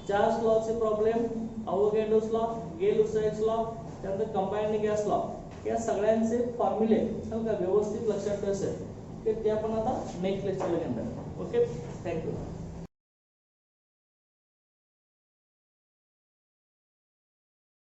चार्ल्स लॉचे problem, Avogadro's law, Gay-Lussac's law, त्यानंतर कंबाइंड गॅस लॉ, या सगळ्यांचे फॉर्म्युले व्यवस्थित लक्षात ठेवायचे ते आपण आता नेक्स्ट लेक्चरला घेणार. Okay, thank you.